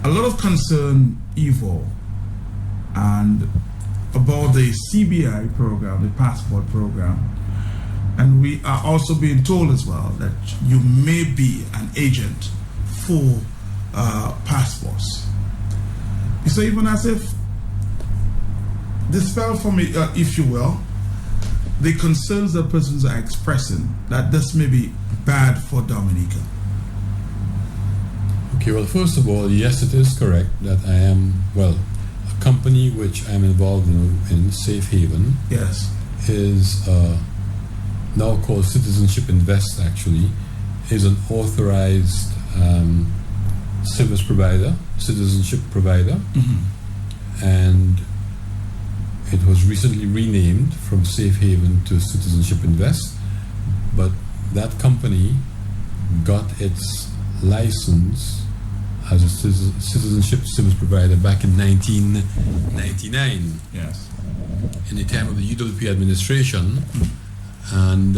a lot of concern, Evo, and about the CBI program, the passport program. And we are also being told as well that you may be an agent for passports. It's even as if dispel for me, if you will, the concerns that persons are expressing that this may be bad for Dominica. Okay, well, first of all, yes, it is correct that I am, well, a company which I'm involved in Safe Haven, yes, is now called Citizenship Invest, actually, is an authorized service provider, citizenship provider, and it was recently renamed from Safe Haven to Citizenship Invest, but that company got its license as a citizenship service provider back in 1999. yes, in the time of the UWP administration, and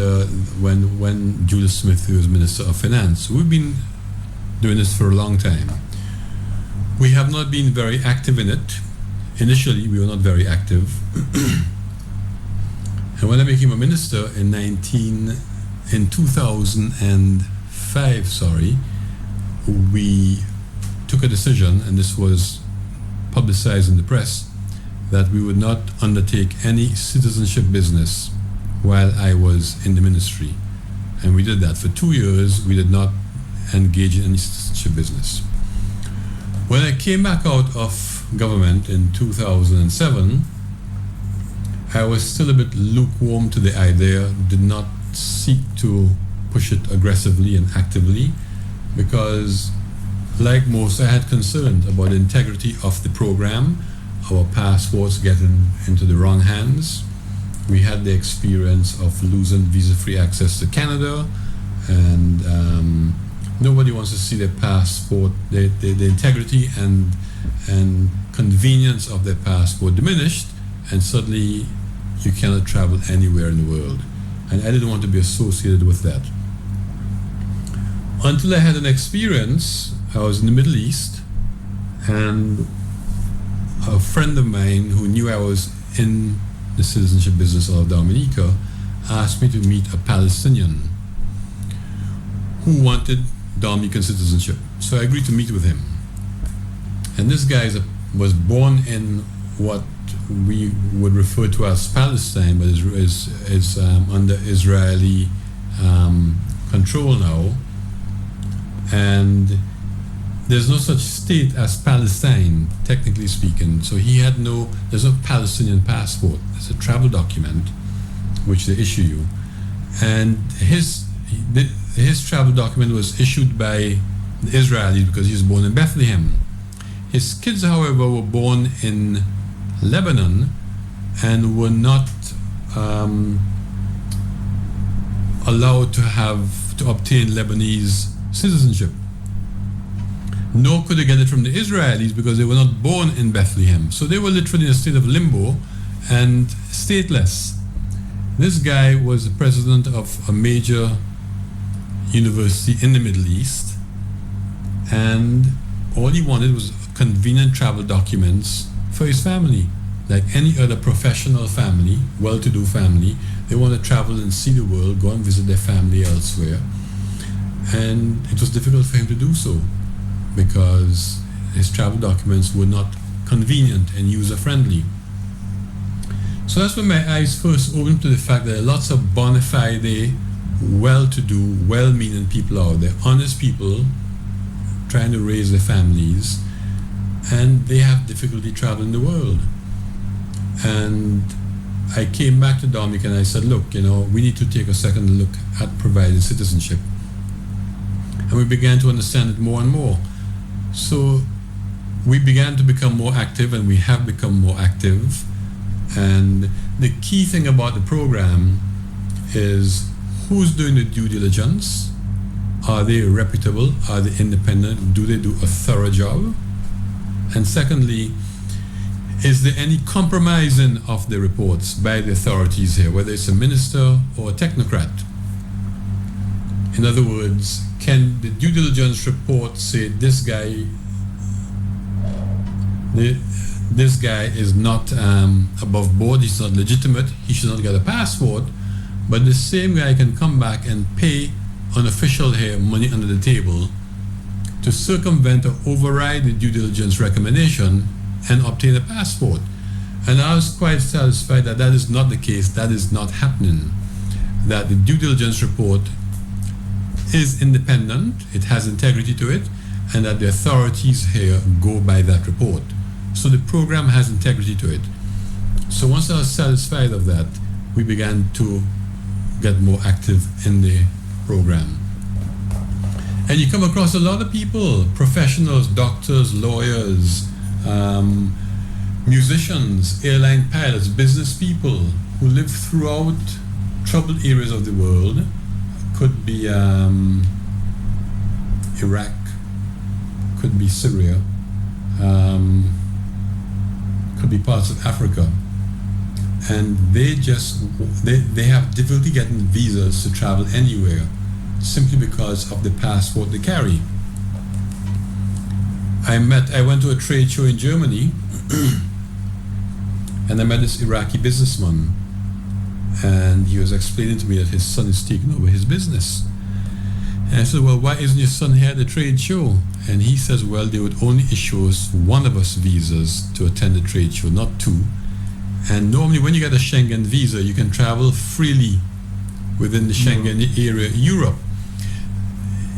when Julius Smith was Minister of Finance. We've been doing this for a long time. We have not been very active in it. Initially, we were not very active. And when I became a minister in 2005, we took a decision, and this was publicized in the press, that we would not undertake any citizenship business while I was in the ministry. And we did that. For 2 years, we did not engage in any citizenship business. When I came back out of government in 2007, I was still a bit lukewarm to the idea, did not seek to push it aggressively and actively, because like most, I had concerns about the integrity of the program, our passports getting into the wrong hands. We had the experience of losing visa-free access to Canada, and nobody wants to see their passport, the integrity and convenience of their passport diminished, and suddenly you cannot travel anywhere in the world. And I didn't want to be associated with that. Until I had an experience, I was in the Middle East, and a friend of mine who knew I was in the citizenship business of Dominica asked me to meet a Palestinian who wanted Dominican citizenship. So I agreed to meet with him. And this guy was born in what we would refer to as Palestine, but is under Israeli control now. And there's no such state as Palestine, technically speaking. So there's no Palestinian passport. It's a travel document which they issue you. And his travel document was issued by the Israelis because he was born in Bethlehem. His kids, however, were born in Lebanon and were not allowed to obtain Lebanese citizenship. Nor could they get it from the Israelis because they were not born in Bethlehem. So they were literally in a state of limbo and stateless. This guy was the president of a major university in the Middle East, and all he wanted was convenient travel documents for his family. Like any other professional family, well-to-do family, they want to travel and see the world, go and visit their family elsewhere. And it was difficult for him to do so because his travel documents were not convenient and user-friendly. So that's when my eyes first opened to the fact that there are lots of bona fide, well-to-do, well-meaning people out there, honest people trying to raise their families, and they have difficulty traveling the world. And I came back to Dominica and I said, look, we need to take a second look at providing citizenship. And we began to understand it more and more. So we began to become more active, and we have become more active. And the key thing about the program is who's doing the due diligence? Are they reputable? Are they independent? Do they do a thorough job? And secondly, is there any compromising of the reports by the authorities here, whether it's a minister or a technocrat? In other words, can the due diligence report say this guy this guy is not above board, he's not legitimate, he should not get a passport, but the same guy can come back and pay unofficial here money under the table to circumvent or override the due diligence recommendation and obtain a passport. And I was quite satisfied that that is not the case, that is not happening. That the due diligence report is independent, it has integrity to it, and that the authorities here go by that report. So the program has integrity to it. So once I was satisfied of that, we began to get more active in the program. And you come across a lot of people, professionals, doctors, lawyers, musicians, airline pilots, business people who live throughout troubled areas of the world. Could be Iraq, could be Syria, could be parts of Africa, and they have difficulty getting visas to travel anywhere simply because of the passport they carry. I went to a trade show in Germany and I met this Iraqi businessman, and he was explaining to me that his son is taking over his business. And I said, well, why isn't your son here at the trade show? And he says, well, they would only issue us one of us visas to attend the trade show, not two. And normally when you get a Schengen visa, you can travel freely within the Schengen area, Europe.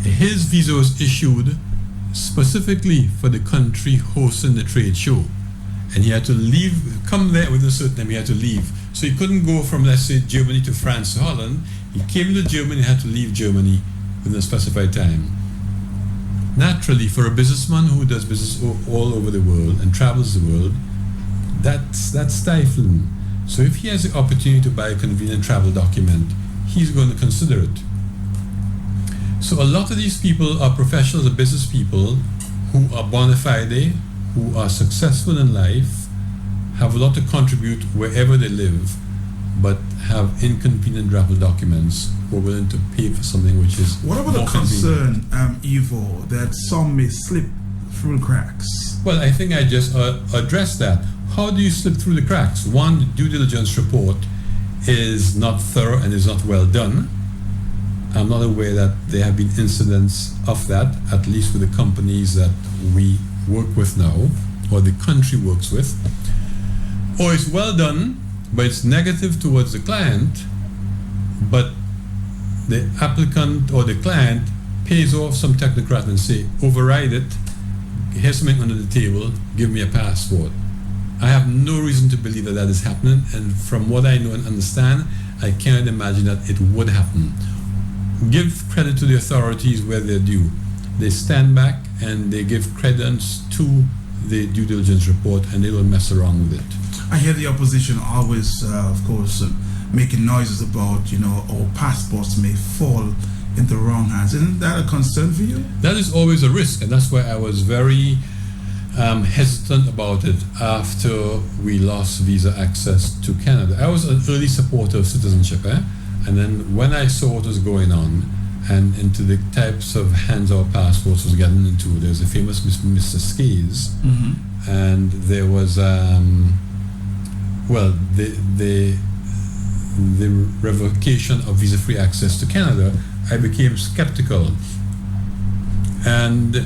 His visa was issued specifically for the country hosting the trade show. And he had to leave, come there within a certain time, he had to leave. So he couldn't go from, let's say, Germany to France to Holland. He came to Germany and had to leave Germany within a specified time. Naturally, for a businessman who does business all over the world and travels the world, that's stifling. So if he has the opportunity to buy a convenient travel document, he's going to consider it. So a lot of these people are professionals or business people who are bona fide, who are successful in life, have a lot to contribute wherever they live, but have inconvenient travel documents, who are willing to pay for something which is What about the concern, Ivo, that some may slip through the cracks? Well, I think I just addressed that. How do you slip through the cracks? One, the due diligence report is not thorough and is not well done. I'm not aware that there have been incidents of that, at least with the companies that we work with now, or the country works with. Or it's well done, but it's negative towards the client, but the applicant or the client pays off some technocrat and say, override it, here's something under the table, give me a passport. I have no reason to believe that that is happening, and from what I know and understand, I cannot imagine that it would happen. Give credit to the authorities where they're due. They stand back and they give credence to the due diligence report, and they don't mess around with it. I hear the opposition always, of course, making noises about, our passports may fall into wrong hands. Isn't that a concern for you? That is always a risk, and that's why I was very hesitant about it after we lost visa access to Canada. I was an early supporter of citizenship, and then when I saw what was going on and into the types of hands our passports was getting into, there's a famous Mr. Skays, and there was the revocation of visa-free access to Canada. I became skeptical, and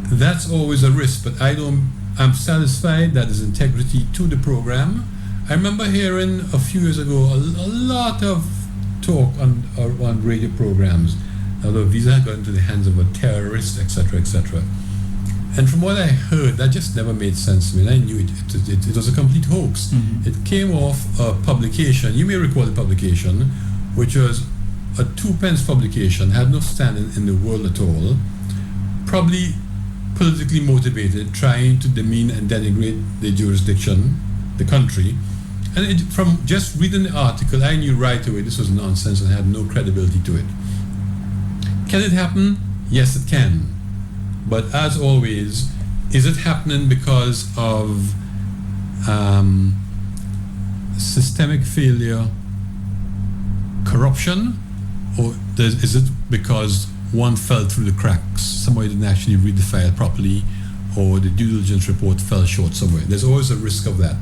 that's always a risk, but I'm satisfied that there's integrity to the program. I remember hearing a few years ago a lot of talk on radio programs that the visa had got into the hands of a terrorist, etc., etc. And from what I heard, that just never made sense to me. And I knew it was a complete hoax. It came off a publication, you may recall the publication, which was a 2-pence publication, had no standing in the world at all, probably politically motivated, trying to demean and denigrate the jurisdiction, the country. And from just reading the article, I knew right away this was nonsense and had no credibility to it. Can it happen? Yes, it can. But as always, is it happening because of systemic failure, corruption, or is it because one fell through the cracks? Somebody didn't actually read the file properly, or the due diligence report fell short somewhere. There's always a risk of that.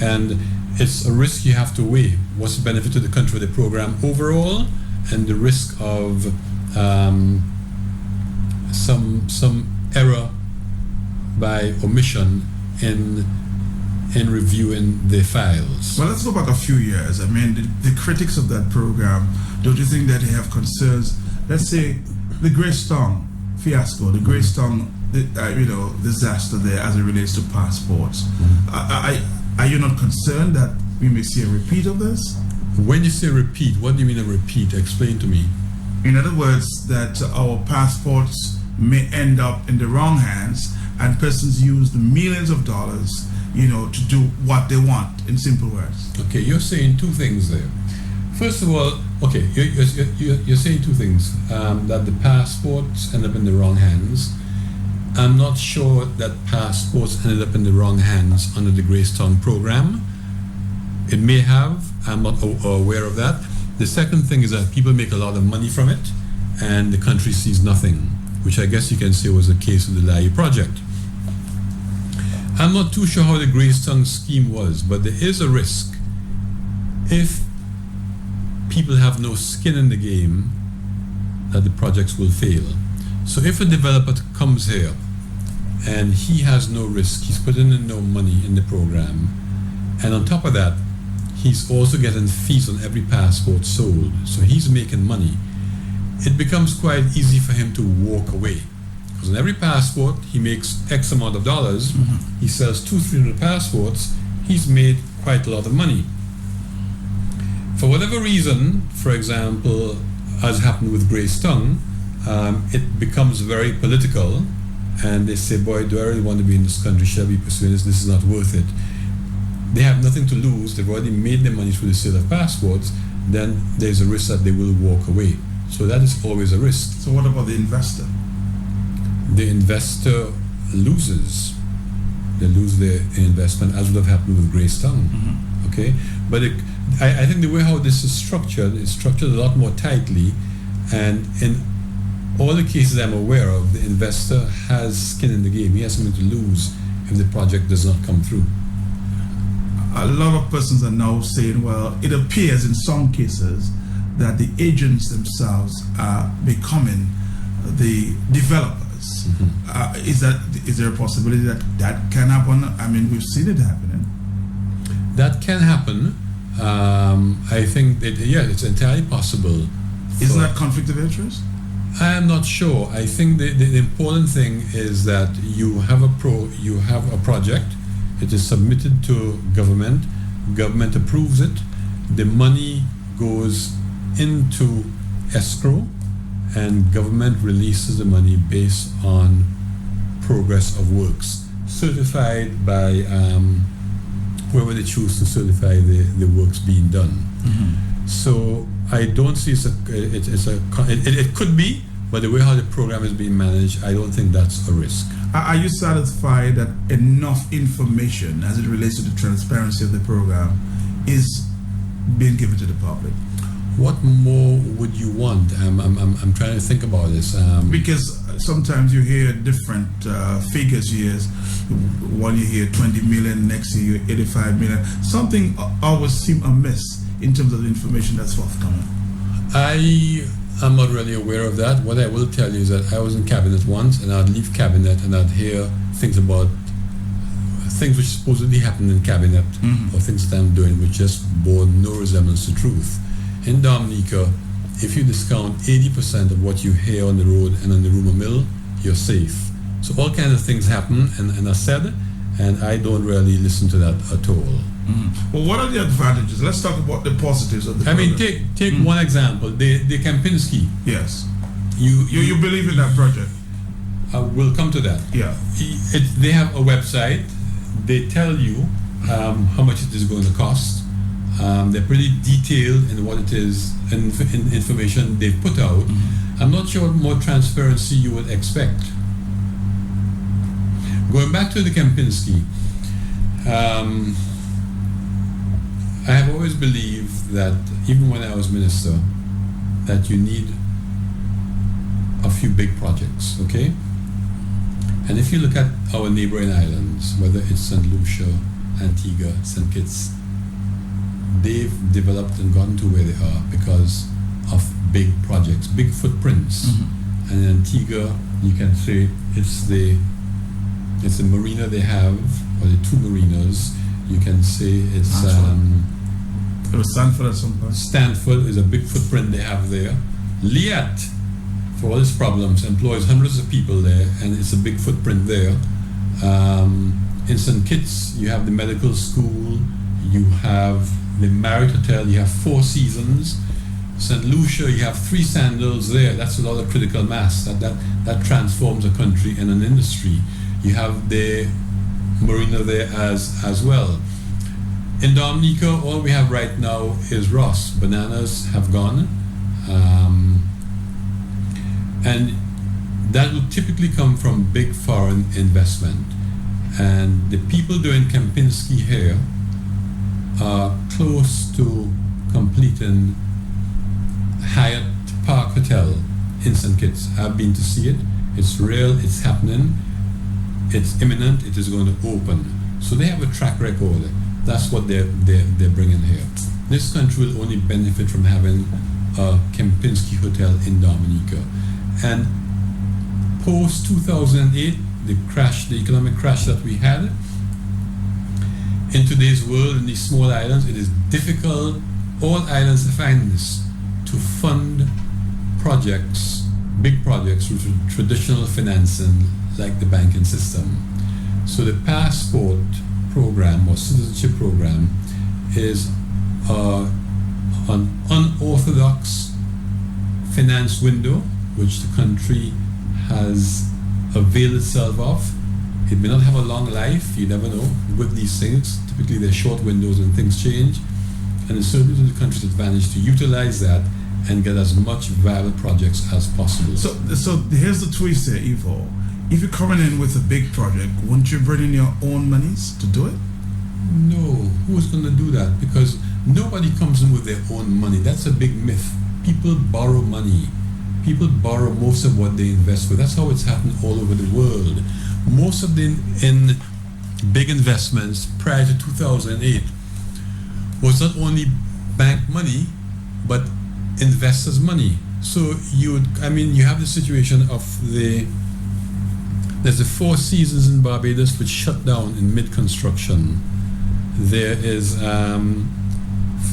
And it's a risk you have to weigh. What's the benefit to the country of the program overall, and the risk of some error by omission in reviewing the files. Well, let's go back a few years. I mean, the critics of that program, don't you think that they have concerns? Let's say the Greystone fiasco, the Greystone, disaster there as it relates to passports. Are you not concerned that we may see a repeat of this? When you say repeat, what do you mean a repeat? Explain to me. In other words, that our passports may end up in the wrong hands, and persons use the millions of dollars, to do what they want, in simple words. Okay, you're saying two things there. First of all, okay, you're saying two things. That the passports end up in the wrong hands. I'm not sure that passports ended up in the wrong hands under the Greystone program. It may have. I'm not aware of that. The second thing is that people make a lot of money from it, and the country sees nothing, which I guess you can say was the case with the Lai project. I'm not too sure how the Greystone scheme was, but there is a risk if people have no skin in the game that the projects will fail. So if a developer comes here and he has no risk, he's putting in no money in the program, and on top of that, he's also getting fees on every passport sold, so he's making money, it becomes quite easy for him to walk away. Because on every passport, he makes X amount of dollars, he sells 200-300 passports, he's made quite a lot of money. For whatever reason, for example, as happened with Greystone, it becomes very political, and they say, boy, do I really want to be in this country? Shall we pursue this? This is not worth it. They have nothing to lose. They've already made their money through the sale of passports. Then there's a risk that they will walk away. So that is always a risk. So what about the investor? The investor loses. They lose their investment, as would have happened with Greystone. Okay, but I think the way how this is structured a lot more tightly, and in all the cases I'm aware of, the investor has skin in the game. He has something to lose if the project does not come through. A lot of persons are now saying, well, it appears in some cases that the agents themselves are becoming the developers. Is there a possibility that can happen? I mean, we've seen it happening. That can happen. I think that, it's entirely possible. Isn't that conflict of interest? I am not sure. I think the important thing is that you have a project. It is submitted to government. Government approves it. The money goes into escrow, and government releases the money based on progress of works, certified by whoever they choose to certify the works being done. So I don't see it could be, but the way how the program is being managed, I don't think that's a risk. Are you satisfied that enough information as it relates to the transparency of the program is being given to the public? What more would you want? I'm trying to think about this. Because sometimes you hear different figures. One you hear 20 million, next year you hear 85 million. Something always seems amiss in terms of the information that's forthcoming. I'm not really aware of that. What I will tell you is that I was in cabinet once, and I'd leave cabinet and I'd hear things about things which supposedly happened in cabinet, or things that I'm doing which just bore no resemblance to truth. In Dominica, if you discount 80% of what you hear on the road and on the rumor mill, you're safe. So all kinds of things happen and are said, and I don't really listen to that at all. Well, what are the advantages? Let's talk about the positives of the program. I mean, take one example, the Kempinski. Yes. You believe in that project? We'll come to that. Yeah. They have a website. They tell you how much it is going to cost. They're pretty detailed in what it is and information they've put out. I'm not sure what more transparency you would expect. Going back to the Kempinski, I have always believed that, even when I was minister, that you need a few big projects, okay? And if you look at our neighboring islands, whether it's St. Lucia, Antigua, St. Kitts, they've developed and gotten to where they are because of big projects, big footprints. And in Antigua, you can say it's the marina they have, or the two marinas. You can say it's it was Stanford at some point. Stanford is a big footprint they have there. Liat, for all its problems, employs hundreds of people there, and it's a big footprint there. In St. Kitts, you have the medical school, you have the Marriott Hotel, you have Four Seasons. St. Lucia, you have 3 sandals there. That's a lot of critical mass. That transforms a country and an industry. You have the marina there as well. In Dominica, all we have right now is Ross. Bananas have gone. And that will typically come from big foreign investment. And the people doing Kempinski here are close to completing Hyatt Park Hotel in St. Kitts. I've been to see it. It's real, it's happening, it's imminent, it is going to open. So they have a track record. That's what they're bringing here. This country will only benefit from having a Kempinski Hotel in Dominica. And post 2008, the economic crash that we had, in today's world, in these small islands, it is difficult, all islands find this, to fund projects, big projects, through traditional financing like the banking system. So the passport program or citizenship program is an unorthodox finance window which the country has availed itself of. It may not have a long life, you never know with these things. Typically they're short windows and things change, and it's certainly to the country's advantage to utilize that and get as much viable projects as possible. So here's the twist here, Ivo. If you're coming in with a big project, wouldn't you bring in your own monies to do it? No, who's going to do that? Because nobody comes in with their own money. That's a big myth. People borrow money. People borrow most of what they invest with. That's how it's happened all over the world. Most of the in big investments prior to 2008 was not only bank money, but investors' money. So you have the situation of there's the Four Seasons in Barbados which shut down in mid-construction. There is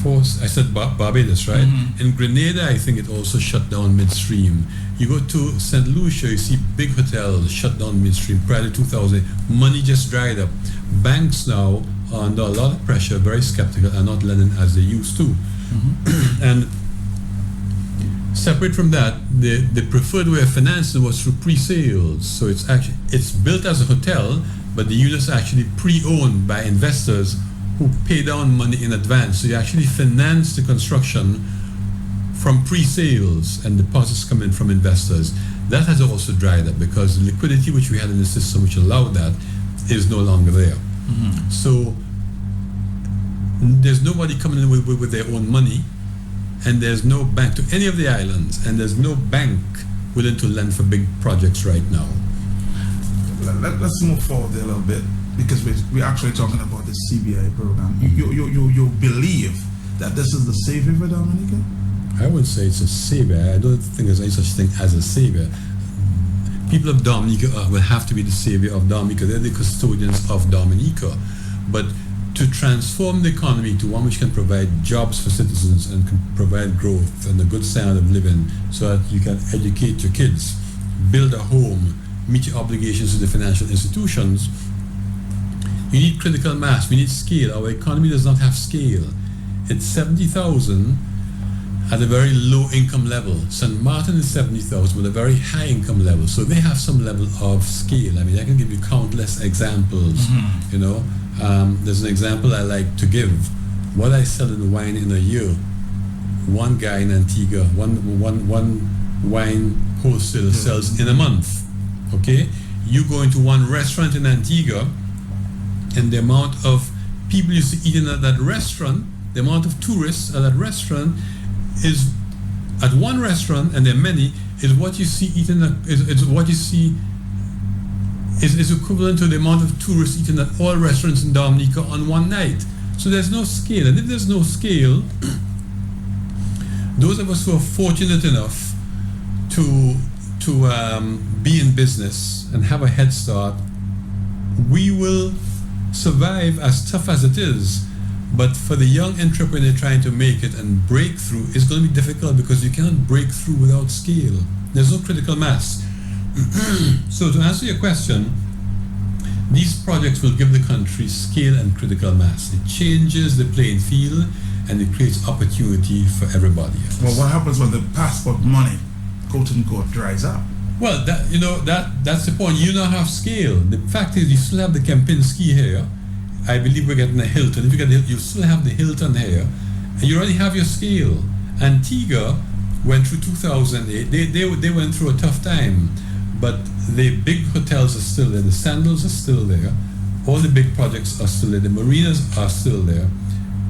I said Barbados, right? In Grenada, I think it also shut down midstream. You go to St. Lucia, you see big hotels shut down midstream prior to 2000. Money just dried up. Banks now are under a lot of pressure, very skeptical, and not lending as they used to. And separate from that, the preferred way of financing was through pre-sales. So it's built as a hotel, but the units are actually pre-owned by investors who pay down money in advance. So you actually finance the construction from pre-sales, and deposits come in from investors. That has also dried up because the liquidity which we had in the system which allowed that is no longer there. So there's nobody coming in with their own money, and there's no bank to any of the islands, and there's no bank willing to lend for big projects right now. Let's move forward there a little bit, because we're actually talking about the CBI program. You believe that this is the savior for Dominica? I would say it's a savior. I don't think there's any such thing as a savior. People of Dominica will have to be the savior of Dominica. They're the custodians of Dominica. But to transform the economy to one which can provide jobs for citizens and can provide growth and a good standard of living so that you can educate your kids, build a home, meet your obligations to the financial institutions, you need critical mass, we need scale. Our economy does not have scale. It's 70,000 at a very low income level. St. Martin is 70,000 with a very high income level. So they have some level of scale. I mean, I can give you countless examples. There's an example I like to give. What I sell in wine in a year, one guy in Antigua, one wine wholesaler sells in a month. Okay? You go into one restaurant in Antigua, and the amount of people you see eating at that restaurant, the amount of tourists at that restaurant is at one restaurant, and there are many, is what you see eating. Is what you see is equivalent to the amount of tourists eating at all restaurants in Dominica on one night. So there's no scale. And if there's no scale, those of us who are fortunate enough to be in business and have a head start, we will survive as tough as it is. But for the young entrepreneur trying to make it and break through, it's going to be difficult because you cannot break through without scale. There's no critical mass. So to answer your question, these projects will give the country scale and critical mass. It changes the playing field and it creates opportunity for everybody else. Well, what happens when the passport money, quote unquote, dries up? Well, that's the point. You now have scale. The fact is, you still have the Kempinski here. I believe we're getting a Hilton. If you get the, you still have the Hilton here, and you already have your scale. Antigua went through 2008. They went through a tough time, but the big hotels are still there. The Sandals are still there. All the big projects are still there. The marinas are still there.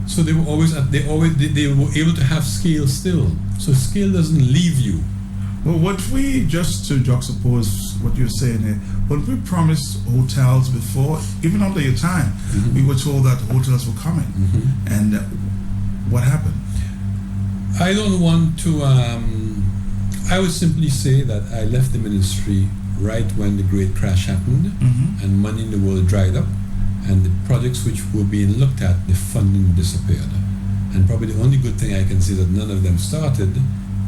So they were they were able to have scale still. So scale doesn't leave you. Well, what we, just to juxtapose what you're saying here, when we promised hotels before, even under your time, we were told that hotels were coming. And what happened? I don't want to, I would simply say that I left the ministry right when the great crash happened and money in the world dried up, and the projects which were being looked at, the funding disappeared. And probably the only good thing I can say that none of them started,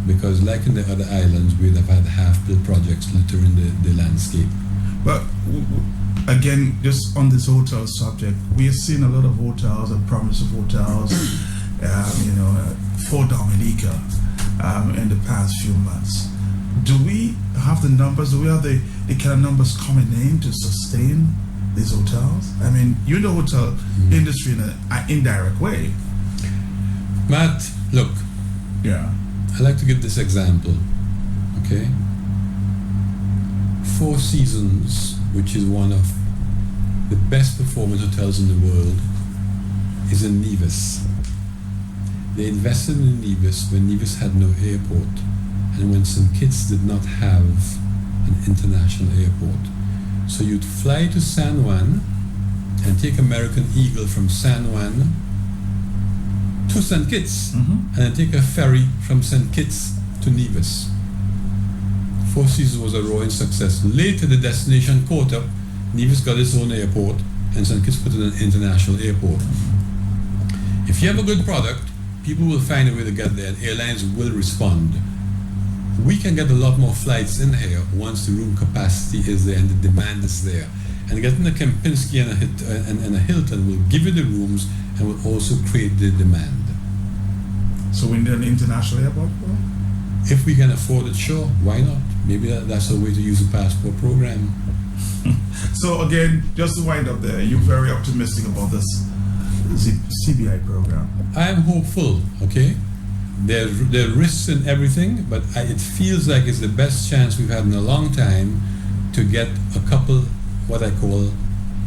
because like in the other islands, we'd have had half-built projects littering the landscape. But again, just on this hotel subject, we have seen a lot of hotels and promise of hotels, for Dominica in the past few months. Do we have the numbers? Do we have the kind of numbers coming in to sustain these hotels? I mean, you're in the hotel industry in an indirect way. Matt, look. Yeah. I like to give this example, okay? Four Seasons, which is one of the best performing hotels in the world, is in Nevis. They invested in Nevis when Nevis had no airport and when St. Kitts did not have an international airport. So you'd fly to San Juan and take American Eagle from San Juan to St. Kitts and then take a ferry from St. Kitts to Nevis. Four Seasons was a roaring success. Later, the destination caught up. Nevis got its own airport, and St. Kitts put in an international airport. If you have a good product, people will find a way to get there, and airlines will respond. We can get a lot more flights in here once the room capacity is there and the demand is there. And getting a Kempinski and a Hilton will give you the rooms and will also create the demand. So we need an international airport? If we can afford it, sure, why not? Maybe that's a way to use a passport program. So again, just to wind up there, you're very optimistic about this CBI program. I am hopeful, okay? There are risks in everything, but it feels like it's the best chance we've had in a long time to get a couple, what I call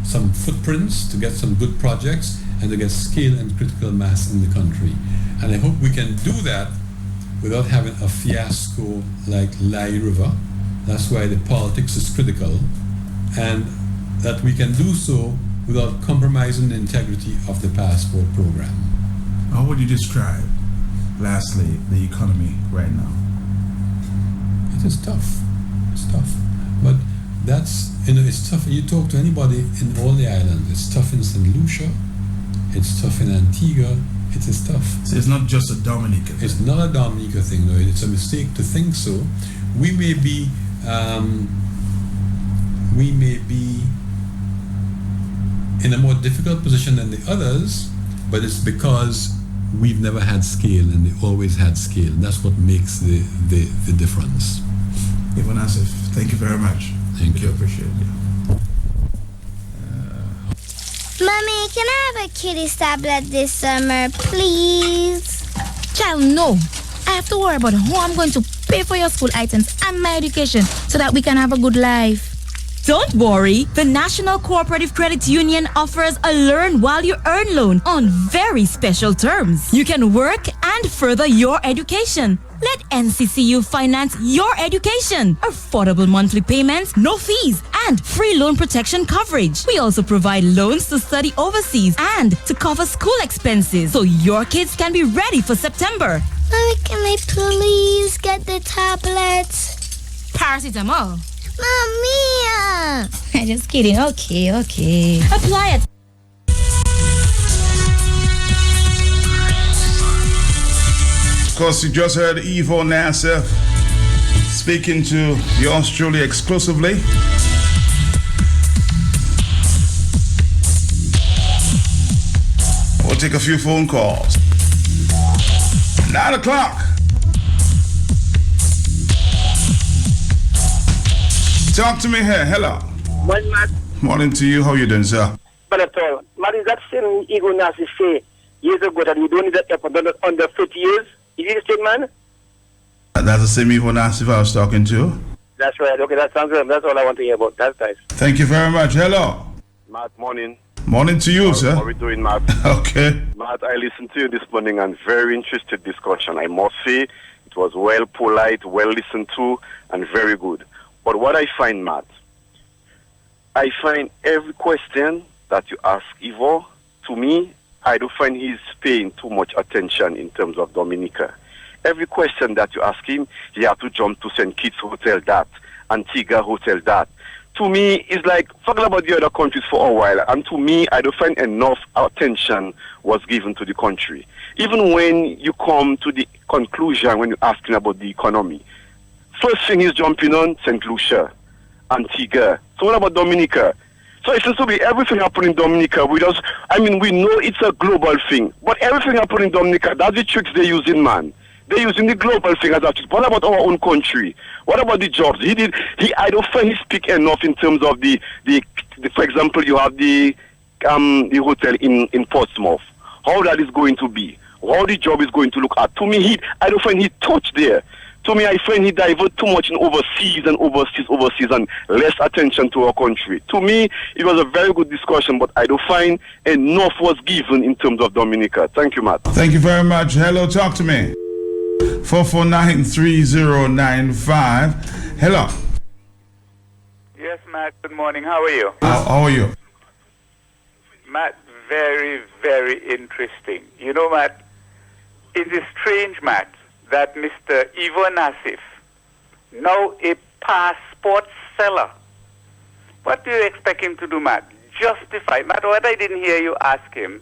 some footprints, to get some good projects, and to get scale and critical mass in the country. And I hope we can do that without having a fiasco like Lai River. That's why the politics is critical, and that we can do so without compromising the integrity of the passport program. How would you describe, lastly, the economy right now? It is tough. It's tough. But that's, it's tough. You talk to anybody in all the islands. It's tough in St. Lucia. It's tough in Antigua. It is tough. So it's not just a Dominica thing. It's not a Dominica thing, no. It's a mistake to think so. We may be in a more difficult position than the others, but it's because we've never had scale and they always had scale. And that's what makes the difference. Ibn Asif, thank you very much. Thank you. Appreciate it. Mommy, can I have a kitty tablet this summer, please? Child, no. I have to worry about how I'm going to pay for your school items and my education so that we can have a good life. Don't worry. The National Cooperative Credit Union offers a learn while you earn loan on very special terms. You can work and further your education. Let NCCU finance your education. Affordable monthly payments, no fees, and free loan protection coverage. We also provide loans to study overseas and to cover school expenses so your kids can be ready for September. Mommy, can I please get the tablets? Paracetamol. Mommy! I'm just kidding. Okay. Apply at Of course, you just heard Evo Nassif speaking to yours truly exclusively. We'll take a few phone calls. 9 o'clock. Talk to me here. Hello. Morning, Matt. Morning to you. How you doing, sir? But at all, Matt, is that same ego Nazi say years ago that we don't need that effort under 50 years? Is he the same man? That's the same Evo Nassif I was talking to. That's right. Okay, that sounds good. That's all I want to hear about. That's nice. Thank you very much. Hello. Matt, morning. Morning to you, sir. How are we doing, Matt? Okay. Matt, I listened to you this morning and very interested discussion. I must say it was well polite, well listened to, and very good. But what I find, Matt, I find every question that you ask Ivo, to me, I do find he's paying too much attention in terms of Dominica. Every question that you ask him, he have to jump to St. Kitts Hotel that, Antigua Hotel that. To me, it's like, forget about the other countries for a while. And to me, I don't find enough attention was given to the country. Even when you come to the conclusion, when you're asking about the economy, first thing is jumping on St. Lucia, Antigua. So what about Dominica? So it seems to be everything happening in Dominica. We know it's a global thing. But everything happening in Dominica, that's the tricks they're using, man. They're using the global thing as a trick. What about our own country? What about the jobs? I don't find he speak enough in terms of the for example, you have the hotel in Portsmouth. How that is going to be. How the job is going to look at. To me, I don't find he touched there. To me, I find he divert too much in overseas and less attention to our country. To me, it was a very good discussion, but I don't find enough was given in terms of Dominica. Thank you, Matt. Thank you very much. Hello, talk to me. 4493095. Hello. Yes, Matt. Good morning. How are you? How are you? Matt, very, very interesting. You know, Matt, it is strange, Matt, that Mr. Ivo Nassif, now a passport seller. What do you expect him to do, Matt? Justify. Matt, what I didn't hear you ask him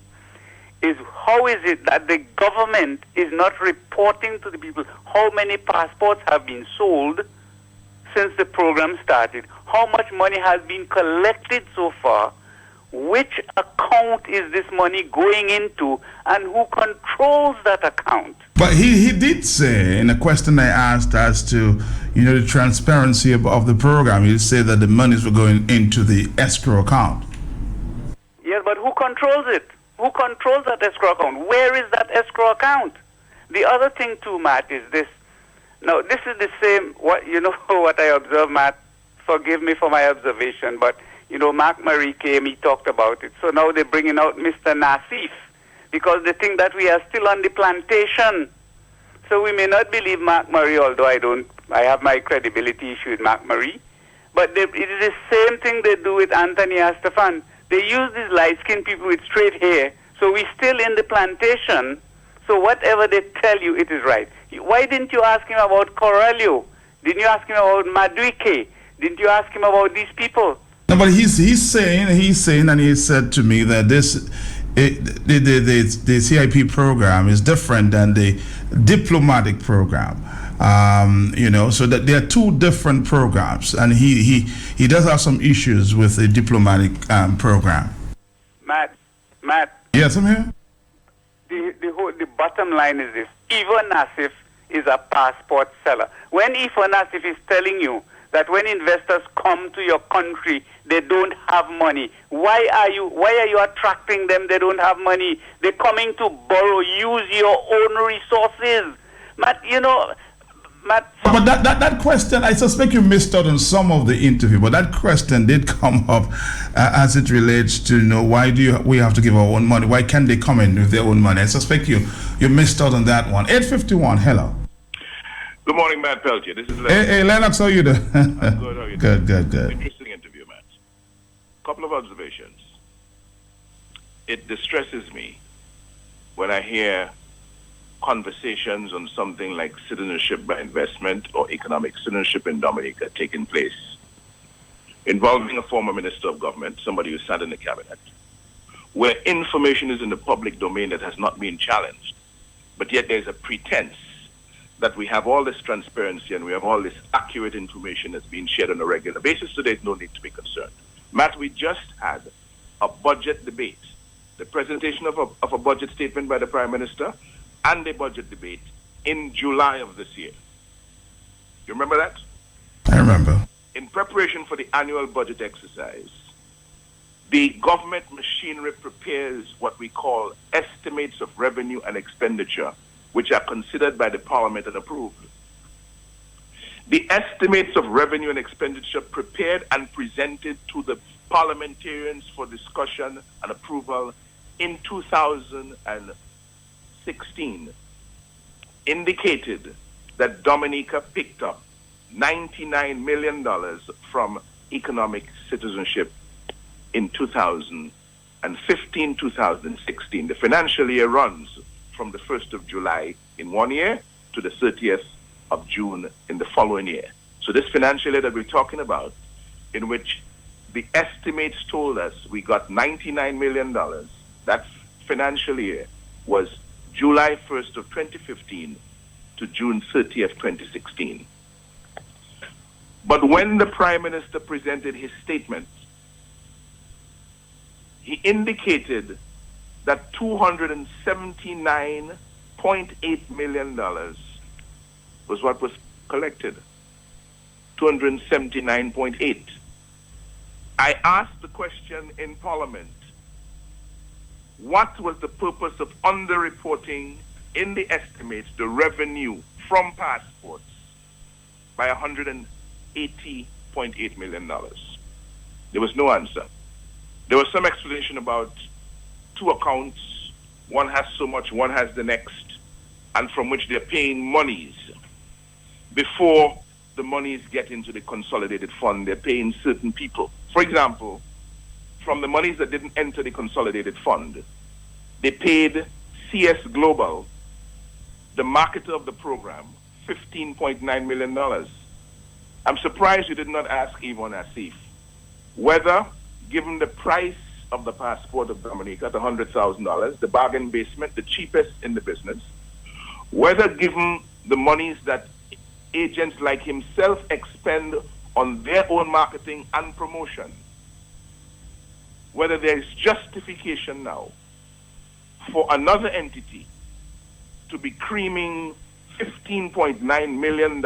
is how is it that the government is not reporting to the people how many passports have been sold since the program started, how much money has been collected so far, which account is this money going into, and who controls that account? But he did say in a question I asked as to, the transparency of the program, he said that the monies were going into the escrow account. Yes, but who controls it? Who controls that escrow account? Where is that escrow account? The other thing too, Matt, is this. Now, this is the same, what I observed, Matt, forgive me for my observation, but, Mark Murray came, he talked about it. So now they're bringing out Mr. Nassif because they think that we are still on the plantation. So we may not believe Mark Murray, although I have my credibility issue with Mark Murray. But it is the same thing they do with Anthony Astafan. They use these light-skinned people with straight hair. So we're still in the plantation. So whatever they tell you, it is right. Why didn't you ask him about Coralio? Didn't you ask him about Maduike? Didn't you ask him about these people? No, but he's saying, and he said to me that the CIP program is different than the diplomatic program. So that there are two different programs, and he does have some issues with the diplomatic program. Matt. Yes, I'm here. The bottom line is this: Ivo Nassif is a passport seller. When Ivo Nassif is telling you that when investors come to your country, they don't have money. Why are you attracting them? They don't have money. They're coming to borrow. Use your own resources, Matt. But that question, I suspect you missed out on some of the interview, but that question did come up as it relates to, why we have to give our own money? Why can't they come in with their own money? I suspect you missed out on that one. 851, hello. Good morning, Matt Peltier. This is Lennox. Hey, Lennox, how you doing? I'm good. How are you doing? Good. Interesting interview, Matt. Couple of observations. It distresses me when I hear conversations on something like citizenship by investment or economic citizenship in Dominica taking place, involving a former minister of government, somebody who sat in the cabinet, where information is in the public domain that has not been challenged, but yet there's a pretense that we have all this transparency and we have all this accurate information that's being shared on a regular basis, so there's no need to be concerned. Matt, we just had a budget debate, the presentation of a budget statement by the Prime Minister and a budget debate in July of this year. You remember that? I remember. In preparation for the annual budget exercise, the government machinery prepares what we call estimates of revenue and expenditure, which are considered by the Parliament and approved. The estimates of revenue and expenditure prepared and presented to the parliamentarians for discussion and approval in 2016 indicated that Dominica picked up $99 million from economic citizenship in 2015-2016. The financial year runs from the 1st of July in one year to the 30th of June in the following year. So this financial year that we're talking about, in which the estimates told us we got $99 million, that financial year was July 1st of 2015 to June 30th, 2016. But when the Prime Minister presented his statement, he indicated that $279.8 million was what was collected. 279.8. I asked the question in Parliament, what was the purpose of underreporting in the estimates the revenue from passports by $180.8 million? There was no answer. There was some explanation about two accounts. One has so much, one has the next, and from which they're paying monies. Before the monies get into the consolidated fund, they're paying certain people. For example, from the monies that didn't enter the consolidated fund, they paid CS Global, the marketer of the program, $15.9 million. I'm surprised you did not ask Yvonne Asif whether, given the price of the passport of Dominica at $100,000, the bargain basement, the cheapest in the business, whether given the monies that agents like himself expend on their own marketing and promotion, whether there is justification now for another entity to be creaming $15.9 million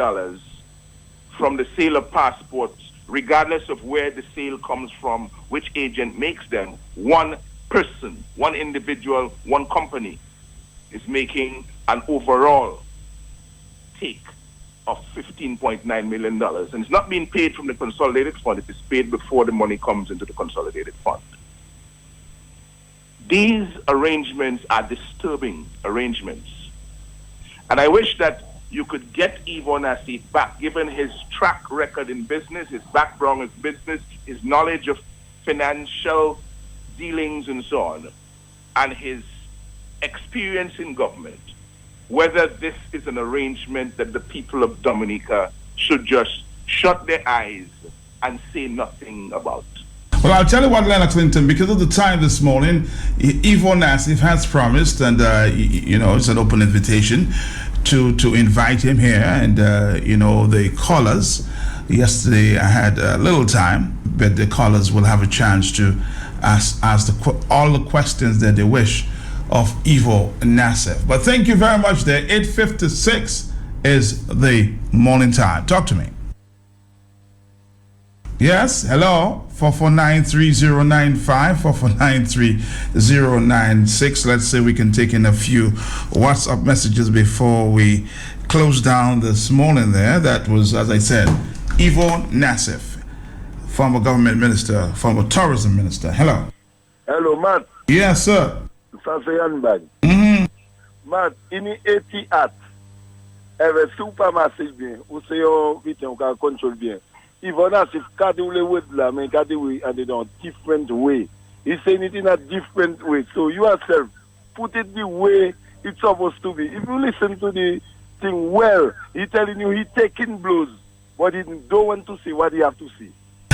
from the sale of passports, regardless of where the sale comes from, which agent makes them. One person, one individual, one company is making an overall take of $15.9 million. And it's not being paid from the consolidated fund, it is paid before the money comes into the consolidated fund. These arrangements are disturbing arrangements. And I wish that you could get Yvonne Asif back, given his track record in business, his background in business, his knowledge of financial dealings and so on, and his experience in government, whether this is an arrangement that the people of Dominica should just shut their eyes and say nothing about. Well, I'll tell you what, Lennox Linton, because of the time this morning, Yvonne Asif has promised, and it's an open invitation to invite him here, and the callers. Yesterday I had a little time, but the callers will have a chance to ask all the questions that they wish of Yvonne Asif. But thank you very much. There, 8:56 is the morning time. Talk to me. Yes, hello, 4493095, 4493096. Let's say we can take in a few WhatsApp messages before we close down this morning there. That was, as I said, Yvonne Asif, former government minister, former tourism minister. Hello. Hello, Matt. Yes, sir. Sasayan bag. Matt, ini 80 at supermassive bien. Ou c'est un vite on can control bien. Even as if kadi ule word la, men kadi we and in a different way. He's saying it in a different way. So you yourself put it the way it's supposed to be. If you listen to the thing well, he's telling you he's taking blows, but he don't want to see what he have to see.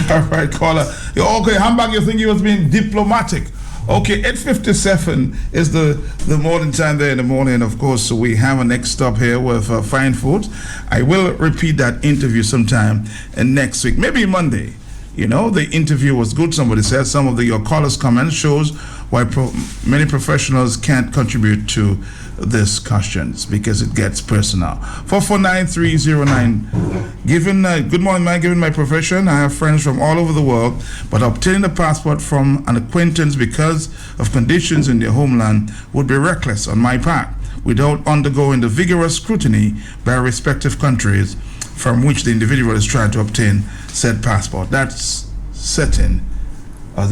All right, caller. Okay, Hambag, you think he was being diplomatic? Okay, 8:57 is the morning time there in the morning. Of course, so we have a next stop here with Fine Foods. I will repeat that interview sometime next week, maybe Monday. You know, the interview was good. Somebody said some of your callers' comments shows why many professionals can't contribute to discussions because it gets personal. 449-309. Good morning, man. Given my profession, I have friends from all over the world, but obtaining a passport from an acquaintance because of conditions in their homeland would be reckless on my part without undergoing the vigorous scrutiny by respective countries from which the individual is trying to obtain said passport. That's setting a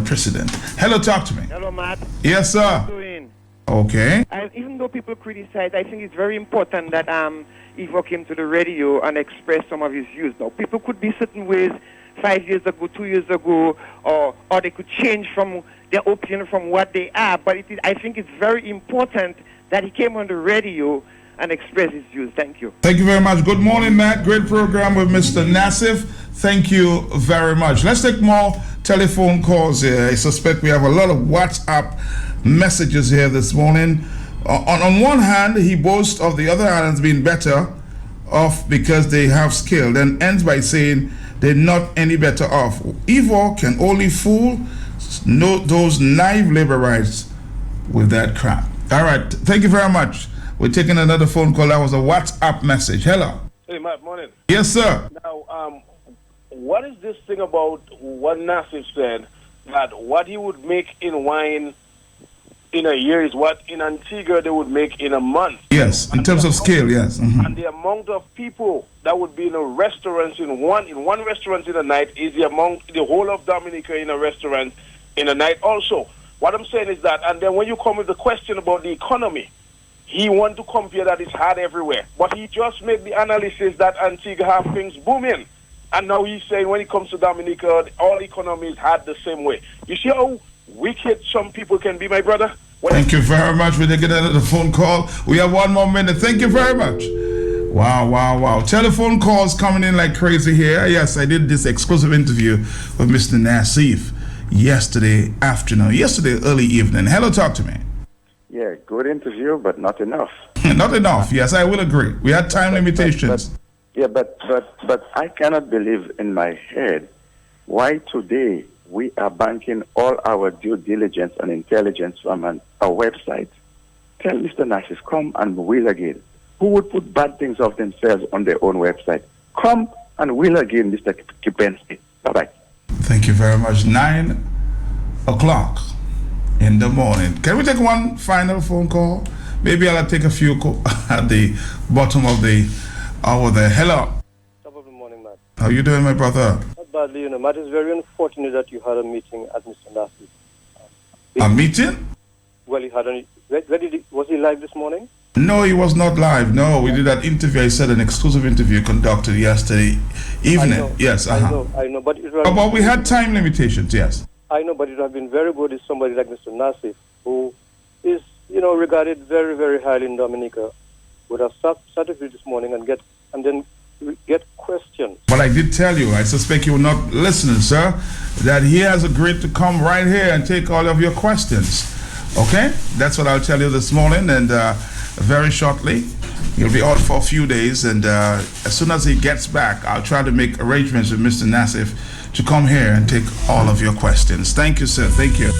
precedent. Hello, talk to me. Hello, Matt. Yes, sir. How are you doing? Okay. Even though people criticize, I think it's very important that Ivo came to the radio and expressed some of his views. Now, people could be certain ways 5 years ago, 2 years ago, or they could change from their opinion from what they are. But I think it's very important that he came on the radio and expressed his views. Thank you. Thank you very much. Good morning, Matt. Great program with Mr. Nassif. Thank you very much. Let's take more telephone calls here. I suspect we have a lot of WhatsApp messages here this morning. On one hand, he boasts of the other islands being better off because they have skill, then ends by saying they're not any better off. Ivo can only fool those naive labor rights with that crap. All right, thank you very much. We're taking another phone call. That was a WhatsApp message. Hello. Hey, Matt, morning. Yes, sir. Now, what is this thing about what Nassif said, that what he would make in wine in a year is what in Antigua they would make in a month? Yes, in terms of scale, yes. Mm-hmm. And the amount of people that would be in a restaurant in one restaurant in a night is the whole of Dominica in a restaurant in a night also. What I'm saying is that, and then when you come with the question about the economy, he want to compare that it's hard everywhere. But he just made the analysis that Antigua have things booming. And now he's saying when it comes to Dominica, all economies had the same way. You see how wicked some people can be, my brother? Thank you very much. We're getting another phone call. We have 1 more minute. Thank you very much. Wow. Telephone calls coming in like crazy here. Yes, I did this exclusive interview with Mr. Nassif yesterday early evening. Hello, talk to me. Yeah, good interview, but not enough. Not enough. Yes, I will agree. We had time limitations. But I cannot believe in my head why today we are banking all our due diligence and intelligence from a website. Tell Mr. Nassif, come and will again. Who would put bad things of themselves on their own website? Come and will again, Mr. Kipensky. Bye-bye. Thank you very much. 9 o'clock in the morning. Can we take one final phone call? Maybe I'll take a few at the bottom of the hour there. Hello. Top of the morning, Matt. How you doing, my brother? Not badly, Matt. It's very unfortunate that you had a meeting at Mr. Nassif. A meeting? Well, he had was he live this morning? No, he was not live. No, we did that interview. I said an exclusive interview conducted yesterday evening. I know, yes, I know, but it was, but we had time limitations, yes. I know, but it would have been very good if somebody like Mr. Nassif, who is, regarded very, very highly in Dominica, would have sat with you this morning and then get questions. But I did tell you, I suspect you were not listening, sir, that he has agreed to come right here and take all of your questions. Okay? That's what I'll tell you this morning, and very shortly, he'll be out for a few days, and as soon as he gets back, I'll try to make arrangements with Mr. Nassif to come here and take all of your questions. Thank you, sir. Thank you.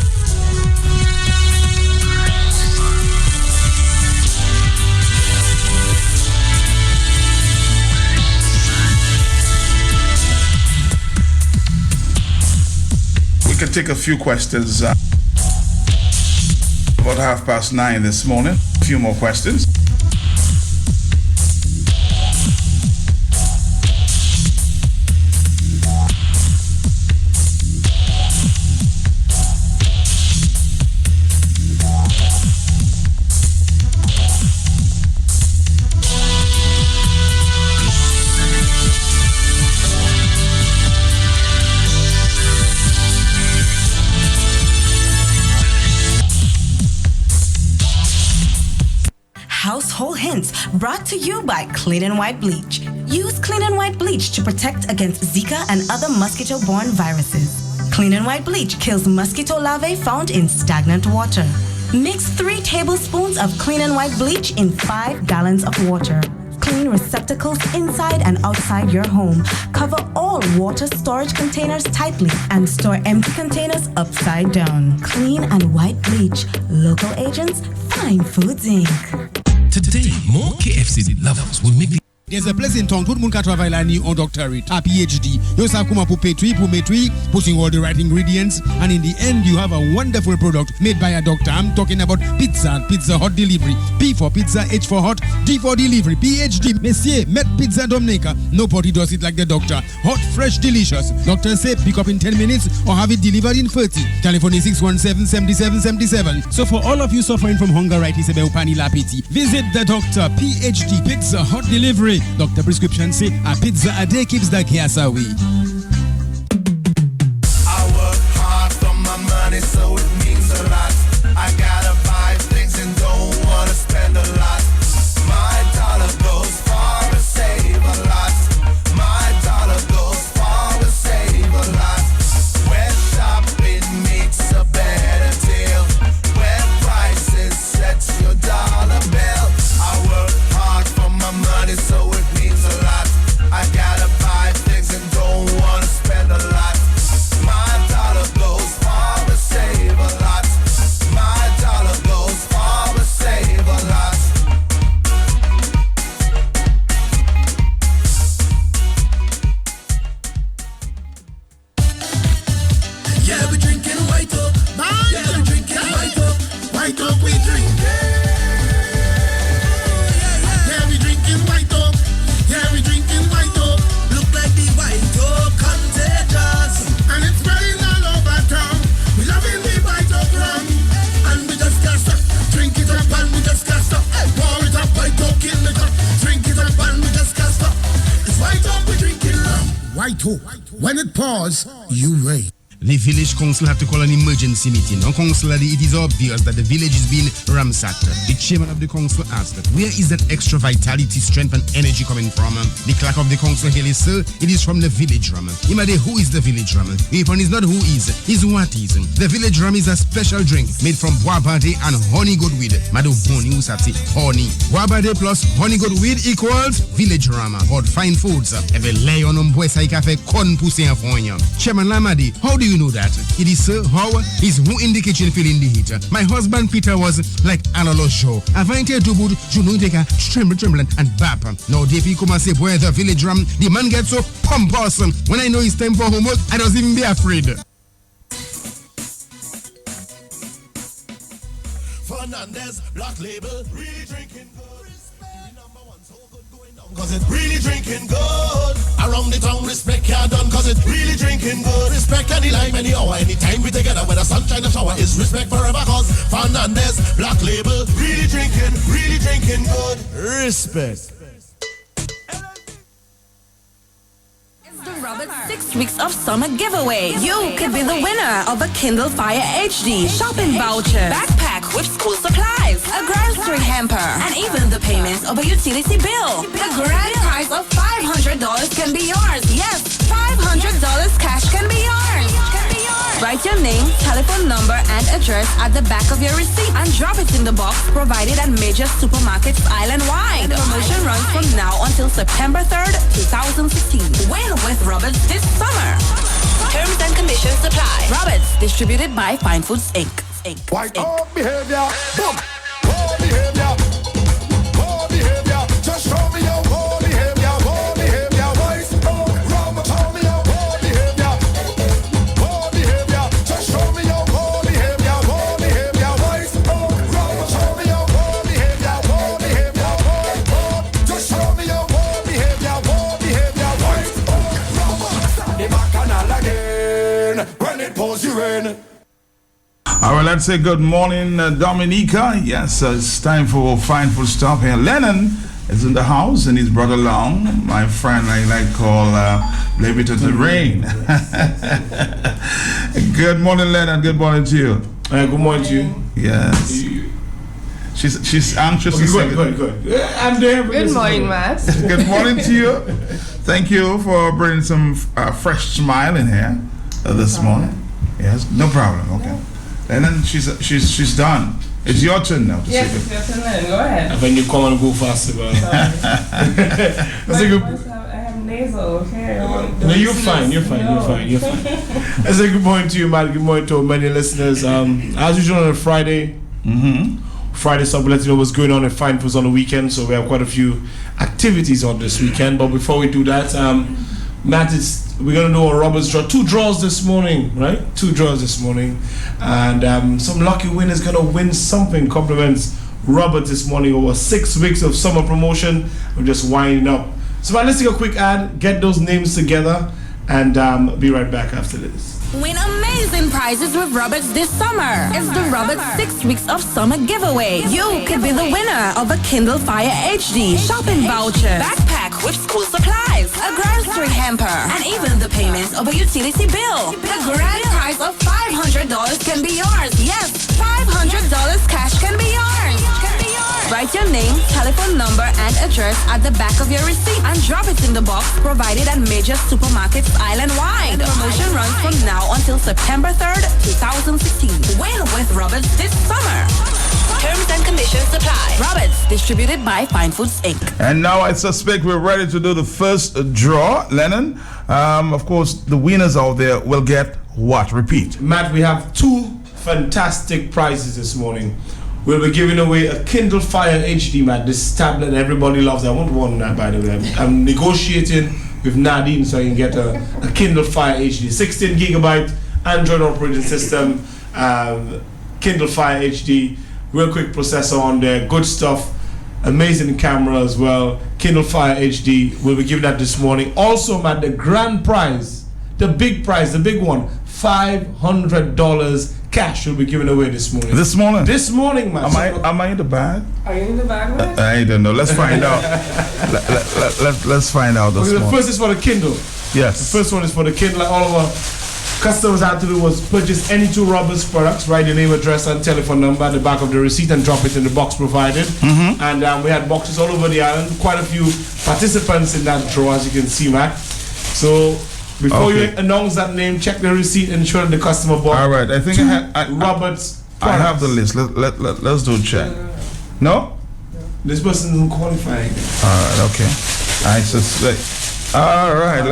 We can take a few questions. About 9:30 this morning. A few more questions. whole hints brought to you by Clean and White Bleach. Use Clean and White Bleach to protect against Zika and other mosquito-borne viruses. Clean and White Bleach kills mosquito larvae found in stagnant water. Mix 3 tablespoons of Clean and White Bleach in 5 gallons of water. Clean receptacles inside and outside your home. Cover all water storage containers tightly and store empty containers upside down. Clean and White Bleach. Local agents, Fine Foods Inc. Today, more KFC lovers will make the There's a place in town, tout le monde qui travaille là ni en doctorate, a PhD. You savent comment pour mettre, putting all the right ingredients, and in the end you have a wonderful product made by a doctor. I'm talking about pizza, Pizza Hut Delivery. P for pizza, H for hot, D for delivery. PhD, Messier, met Pizza Dominica. Nobody does it like the doctor. Hot, fresh, delicious. Doctor say pick up in 10 minutes or have it delivered in 30. Telephone is 617-7777. So for all of you suffering from hungeritis about pani lapiti, visit the doctor. PhD, Pizza Hut Delivery. Doctor prescription say a pizza a day keeps the gas away. I work hard for my money, so it means a lot. I gotta buy things and don't wanna spend a lot. My dollar goes far to save a lot. My dollar goes far to save a lot. Where shopping makes a better deal, where prices set your dollar bill. I work hard for my money, so it means a lot. I gotta buy things and don't wanna spend a lot. My dollar goes far to save a lot. My dollar goes far to save a lot. Yeah, we drinking white up. Yeah, we drinking white up. White up, we drinking. Yeah, we drinking white up. Yeah, we drinking white up. Look like the white up contagious. And it's spreading all over town. We loving the white up rum. And we just can't stop. Drink it up and we just can't stop. Pour it up, white up, kill it up. Drink it up and we just can't stop. It's white up, we drinking rum. White up. When it pours, you wait. The village council had to call an emergency meeting. On council, it is obvious that the village is being ransacked. The chairman of the council asked, where is that extra vitality, strength and energy coming from? The clerk of the council here is, sir, it is from the village rum. Imade, who is the village rum? If one is not who is what is. The village rum is a special drink made from bois-bade and honey good weed. Mado honey, who said honey. Bois-bade plus honey good weed equals village rum. Hot fine foods. Every lay on boy say cafe con pousse en fonyo. Chairman Lamadi, how do you know that? It is Sir how is who in the kitchen feeling the heat. My husband Peter was like Alolo show. Avant to boot, you know take a tremble and bap. Now DP come and say boy the village rum, the man gets so pompous. When I know it's time for homework, I don't even be afraid. Fernandez, Black Label, really drinking good. Cause it really drinking good. Around the town, respect ya done. Cause it really drinking good. Respect any time, any hour, anytime we together. When the sunshine and shower is respect forever. Cause Fernandez, Black Label, really drinking good. Respect. The Roberts 6 Weeks of Summer Giveaway. You could be the winner of a Kindle Fire HD, shopping voucher, backpack with school supplies, a grocery hamper, and even the payment of a utility bill. The grand prize of $500 can be yours. Yes, $500 cash can be yours. Write your name, telephone number, and address at the back of your receipt and drop it in the box provided at major supermarkets island-wide. The promotion runs from now until September 3rd, 2016. Win with Roberts this summer. Terms and conditions apply. Roberts, distributed by Fine Foods Inc. White up behavior, boom. Poor behavior, poor behavior. Just show me your poor behavior, poor behavior. Wice up, rum, show me your poor behavior, poor behavior. Just show me your poor behavior, poor behavior. Wice up, rum, show me your poor behavior, poor behavior. Poor. Just show me your poor behavior, poor behavior. Wice up, rum. The bacchanal again when it pours you in. All right, let's say good morning, Dominica. Yes, it's time for Fine Food Stop here. Lennon is in the house and he's brought along my friend I like call Leave It to the Rain. Good morning, Lennon. Good morning to you. Good morning to you. Yes. She's anxious. Okay, go ahead. I'm there. Good morning, Matt. Good morning to you. Thank you for bringing some fresh smile in here this morning. Yes, no problem. Okay. And then she's done. It's your turn now. Yes, it's your turn then. Go ahead. When you come and go faster, bro. I have nasal, okay? No, you're fine. I say good morning to you, Matt. Good morning to many listeners. As usual on a Friday. Friday, so we'll let you know what's going on in Fine Foods on the weekend. So we have quite a few activities on this weekend. But before we do that, Matt, we're going to do a Robert's draw. 2 draws this morning, right? 2 draws this morning. And some lucky winners going to win something. Compliments Robert this morning over 6 weeks of summer promotion. We're just winding up. So Matt, let's take a quick ad, get those names together, and be right back after this. Win amazing prizes with Roberts this summer. It's the Roberts 6 Weeks of Summer giveaway. You could be the winner of a Kindle Fire HD, shopping voucher, backpack with school supplies, a grocery hamper, and even the payment of a utility bill. The grand prize of $500 can be yours. Yes, $500 cash can be yours. Write your name, telephone number, and address at the back of your receipt and drop it in the box provided at major supermarkets island-wide. The promotion runs from now until September 3rd, 2016. Win with Roberts this summer. Terms and conditions apply. Roberts, distributed by Fine Foods Inc. And now I suspect we're ready to do the first draw, Lennon. Of course, the winners out there will get what? Repeat. Matt, we have 2 fantastic prizes this morning. We'll be giving away a Kindle Fire HD, Matt. This tablet everybody loves. I want one, by the way. I'm negotiating with Nadine so I can get a Kindle Fire HD. 16 gigabyte Android operating system, Kindle Fire HD, real quick processor on there, good stuff, amazing camera as well. Kindle Fire HD, we'll be giving that this morning. Also, Matt, the grand prize, the big prize, the big one, $500 cash will be given away this morning. This morning, man. Am I in the bag? Are you in the bag, man? I don't know. Let's find out. Let's find out this morning. The first is for the Kindle. Yes. The first one is for the Kindle. All of our customers had to do was purchase any 2 Roberts products, write your name, address, and telephone number at the back of the receipt, and drop it in the box provided. And we had boxes all over the island. Quite a few participants in that draw, as you can see, Matt. So before you announce that name, check the receipt and ensure that the customer bought. All right, I think Roberts. I have the list. Let's do a check. No? This person isn't qualifying. All right, okay. I suspect. All right.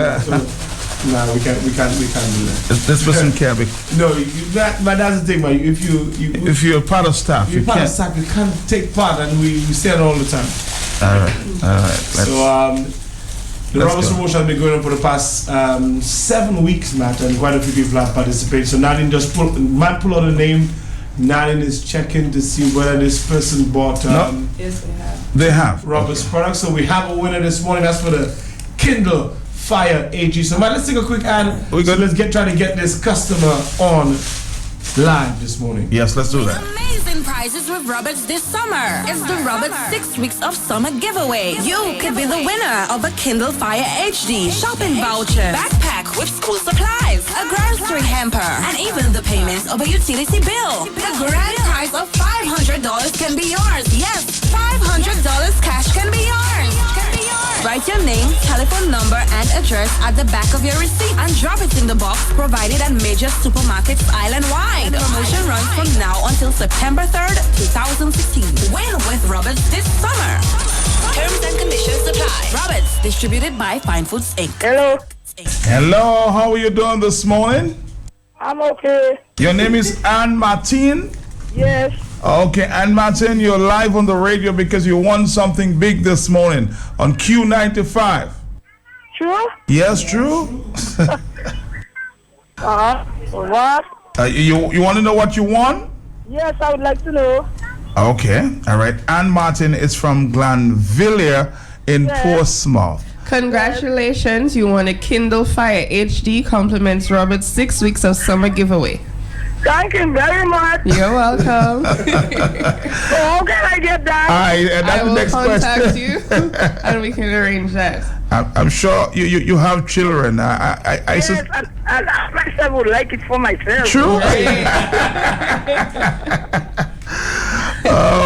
No, we can't do that. This person can't be. No, but that's the thing, man. If you're part of staff, you can't take part, and we say it all the time. All right. The Roberts promotion has been going on for the past 7 weeks, Matt, and quite a few people have participated. So Nadine Matt pull out a name. Nadine is checking to see whether this person bought. Yes, they have. They have Roberts products. So we have a winner this morning. That's for the Kindle Fire HD. So Matt, let's take a quick ad. Let's try to get this customer on live this morning. Yes, let's do that. Amazing prizes with Roberts this summer. It's the Roberts 6 Weeks of Summer giveaway. You could be the winner of a Kindle Fire HD, shopping voucher, backpack with school supplies, a grocery hamper, and even the payment of a utility bill. The grand prize of $500 can be yours. Yes, $500 cash can be yours. Write your name, telephone number, and address at the back of your receipt and drop it in the box provided at major supermarkets island-wide. The promotion runs from now until September 3rd, 2016. Win with Roberts this summer. Terms and conditions apply. Roberts, distributed by Fine Foods Inc. Hello, how are you doing this morning? I'm okay. Your name is Anne Martin? Yes. Okay, Anne Martin, you're live on the radio because you won something big this morning on Q95. True? Yes, true. What? You want to know what you won? Yes, I would like to know. Okay, all right. Anne Martin is from Glanville in Portsmouth. Congratulations, you won a Kindle Fire HD, compliments Robert's 6 Weeks of Summer giveaway. Thank you very much. You're welcome. So how can I get that? I will contact you and we can arrange that. I'm sure you have children. Yes, I myself would like it for myself. True.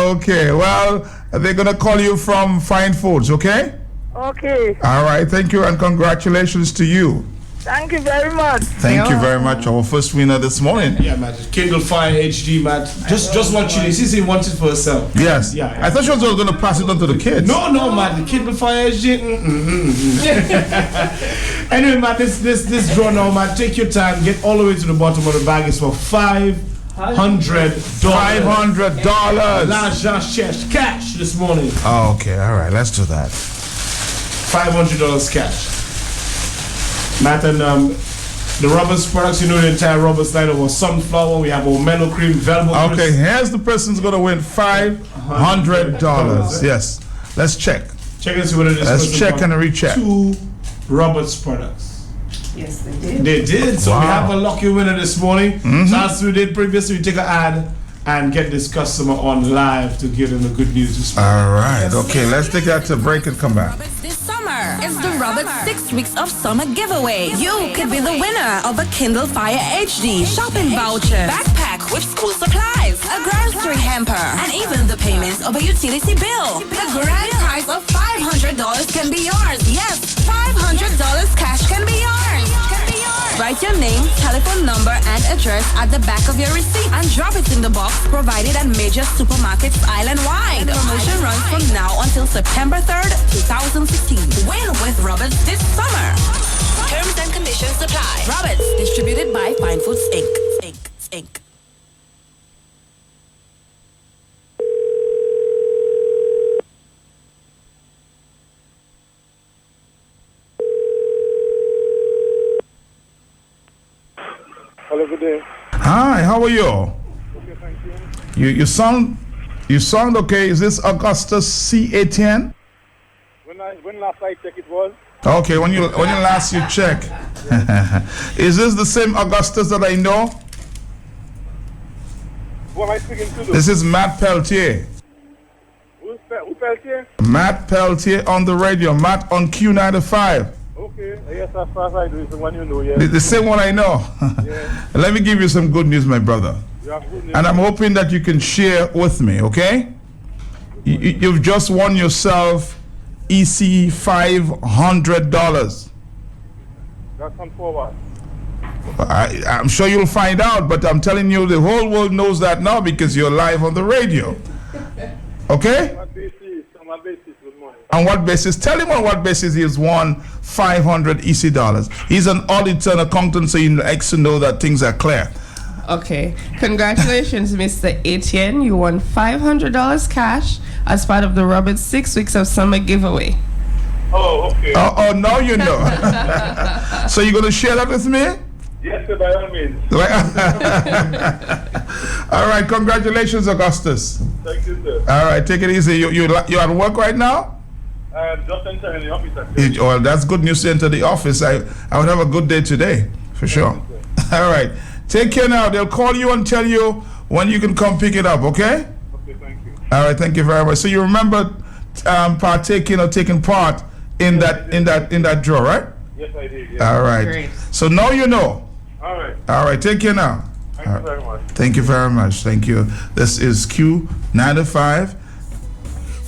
Okay, well, they're going to call you from Fine Foods, okay? Okay. All right, thank you, and congratulations to you. Thank you very much. Thank you very much. Our first winner this morning. Yeah, man. Kindle Fire HD, man. Just what she needs. She wants it for herself. Yes. Yeah. I thought she was going to pass it on to the kids. No, man. The Kindle Fire HD. Anyway, man, this draw now, man. Take your time. Get all the way to the bottom of the bag. It's for $500. $500. Large cash this morning. Oh, okay. All right. Let's do that. $500 cash. Matt, and the Roberts products, you know, the entire Roberts line of our sunflower, we have our mellow cream, velvet. Okay, here's the person's going to win $500. Yes. Let's check. Check and see whether this Let's check and recheck. 2 Roberts products. Yes, they did. They did. So Wow. we have a lucky winner this morning. So as we did previously, we take an ad and get this customer on live to give them the good news this morning. All right. Okay, let's take that to break and come back. This summer is the Roberts 6 weeks of summer giveaway. You could be the winner of a Kindle Fire HD, shopping voucher, backpack with school supplies, a grocery hamper, and even the payment of a utility bill. The grand prize of $500 can be yours. Yes, $500 cash can be yours. Write your name, telephone number, and address at the back of your receipt and drop it in the box provided at major supermarkets island-wide. The promotion runs from now until September 3rd, 2016. Win with Roberts this summer. Terms and conditions apply. Roberts, distributed by Fine Foods Inc. Hello, good day. Hi, how are you? Okay, thank you. You sound okay. Is this Augustus C. Etienne? When last I checked it was? Okay, when you last you check. Is this the same Augustus that I know? Who am I speaking to? This is Matt Peltier. Who Peltier? Matt Peltier on the radio. Matt on Q95. Okay, yes, as far as I do, it's the one you know, yeah. The same one I know. Yeah. Let me give you some good news, my brother. You have good news. And I'm hoping that you can share with me, okay? You've just won yourself EC $500. That's on forward. I'm sure you'll find out, but I'm telling you, the whole world knows that now because you're live on the radio. Okay? On what basis, good morning. On what basis? Tell him on what basis he has won $500 EC dollars. He's an auditor and accountant, so he likes to know that things are clear. Okay. Congratulations, Mr. Etienne. You won $500 cash as part of the Roberts 6 weeks of summer giveaway. Oh, okay. Oh, now you know. So you're going to share that with me? Yes, sir, by all means. All right, congratulations, Augustus. Thank you, sir. All right, take it easy. You're at work right now? I'm just entering the office, actually. Well, that's good news to enter the office. I would have a good day today, for sure. All right, take care now. They'll call you and tell you when you can come pick it up, okay? Okay, thank you. All right, thank you very much. So you remember partaking or taking part in that draw, right? Yes, I did. Yeah. All right. Great. So now you know. All right. All right, take care now. Thank you very much. Thank you very much. Thank you. This is Q95.